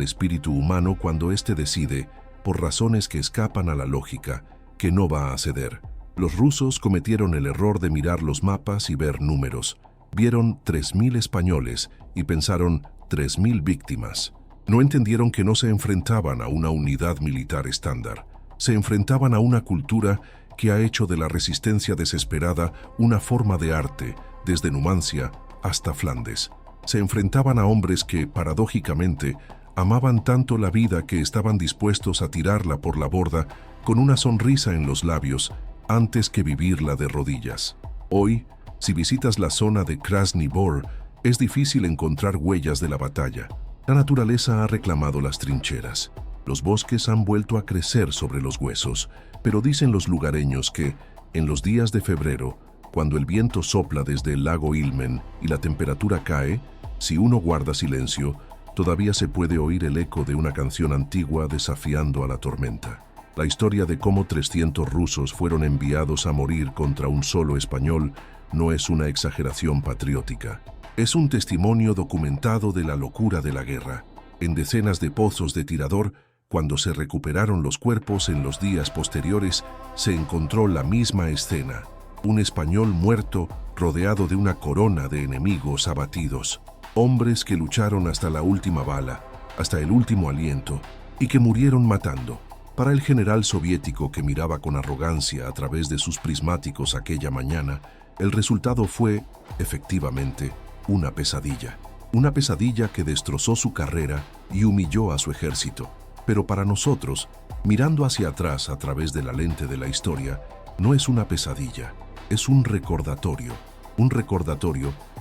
espíritu humano cuando éste decide, por razones que escapan a la lógica, que no va a ceder. Los rusos cometieron el error de mirar los mapas y ver números. Vieron 3000 españoles y pensaron 3000 víctimas. No entendieron que no se enfrentaban a una unidad militar estándar. Se enfrentaban a una cultura que ha hecho de la resistencia desesperada una forma de arte, desde Numancia hasta Flandes. Se enfrentaban a hombres que, paradójicamente, amaban tanto la vida que estaban dispuestos a tirarla por la borda con una sonrisa en los labios antes que vivirla de rodillas. Hoy, si visitas la zona de Krasny Bor, es difícil encontrar huellas de la batalla. La naturaleza ha reclamado las trincheras. Los bosques han vuelto a crecer sobre los huesos, pero dicen los lugareños que, en los días de febrero, cuando el viento sopla desde el lago Ilmen y la temperatura cae, si uno guarda silencio, todavía se puede oír el eco de una canción antigua desafiando a la tormenta. La historia de cómo 300 rusos fueron enviados a morir contra un solo español no es una exageración patriótica. Es un testimonio documentado de la locura de la guerra. En decenas de pozos de tirador, cuando se recuperaron los cuerpos en los días posteriores, se encontró la misma escena. Un español muerto rodeado de una corona de enemigos abatidos. Hombres que lucharon hasta la última bala, hasta el último aliento, y que murieron matando. Para el general soviético que miraba con arrogancia a través de sus prismáticos aquella mañana, el resultado fue, efectivamente, una pesadilla. Una pesadilla que destrozó su carrera y humilló a su ejército. Pero para nosotros, mirando hacia atrás a través de la lente de la historia, no es una pesadilla, es un recordatorio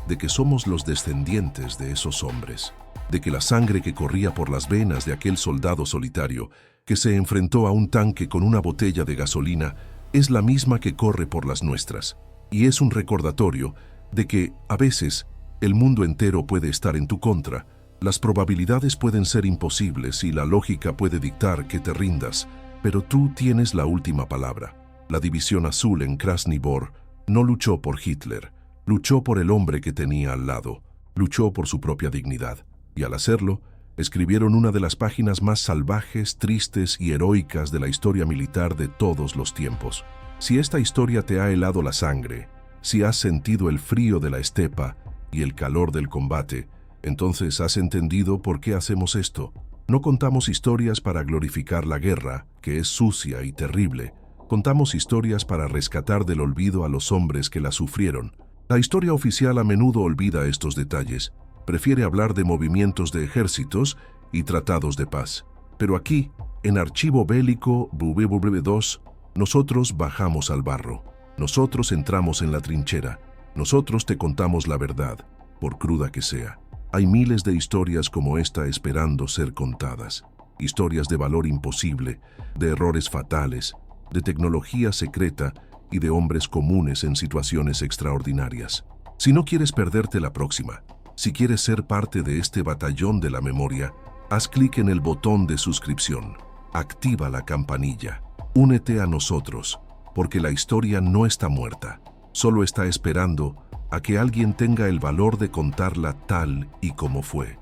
de que somos los descendientes de esos hombres, de que la sangre que corría por las venas de aquel soldado solitario que se enfrentó a un tanque con una botella de gasolina es la misma que corre por las nuestras. Y es un recordatorio de que, a veces, el mundo entero puede estar en tu contra, las probabilidades pueden ser imposibles y la lógica puede dictar que te rindas, pero tú tienes la última palabra. La División Azul en Krasny Bor no luchó por Hitler, luchó por el hombre que tenía al lado, luchó por su propia dignidad, y al hacerlo, escribieron una de las páginas más salvajes, tristes y heroicas de la historia militar de todos los tiempos. Si esta historia te ha helado la sangre, si has sentido el frío de la estepa y el calor del combate, entonces has entendido por qué hacemos esto. No contamos historias para glorificar la guerra, que es sucia y terrible. Contamos historias para rescatar del olvido a los hombres que la sufrieron. La historia oficial a menudo olvida estos detalles. Prefiere hablar de movimientos de ejércitos y tratados de paz. Pero aquí, en Archivo Bélico WW2, nosotros bajamos al barro. Nosotros entramos en la trinchera. Nosotros te contamos la verdad, por cruda que sea. Hay miles de historias como esta esperando ser contadas. Historias de valor imposible, de errores fatales, de tecnología secreta y de hombres comunes en situaciones extraordinarias. Si no quieres perderte la próxima, si quieres ser parte de este batallón de la memoria, haz clic en el botón de suscripción. Activa la campanilla. Únete a nosotros, porque la historia no está muerta. Solo está esperando a que alguien tenga el valor de contarla tal y como fue.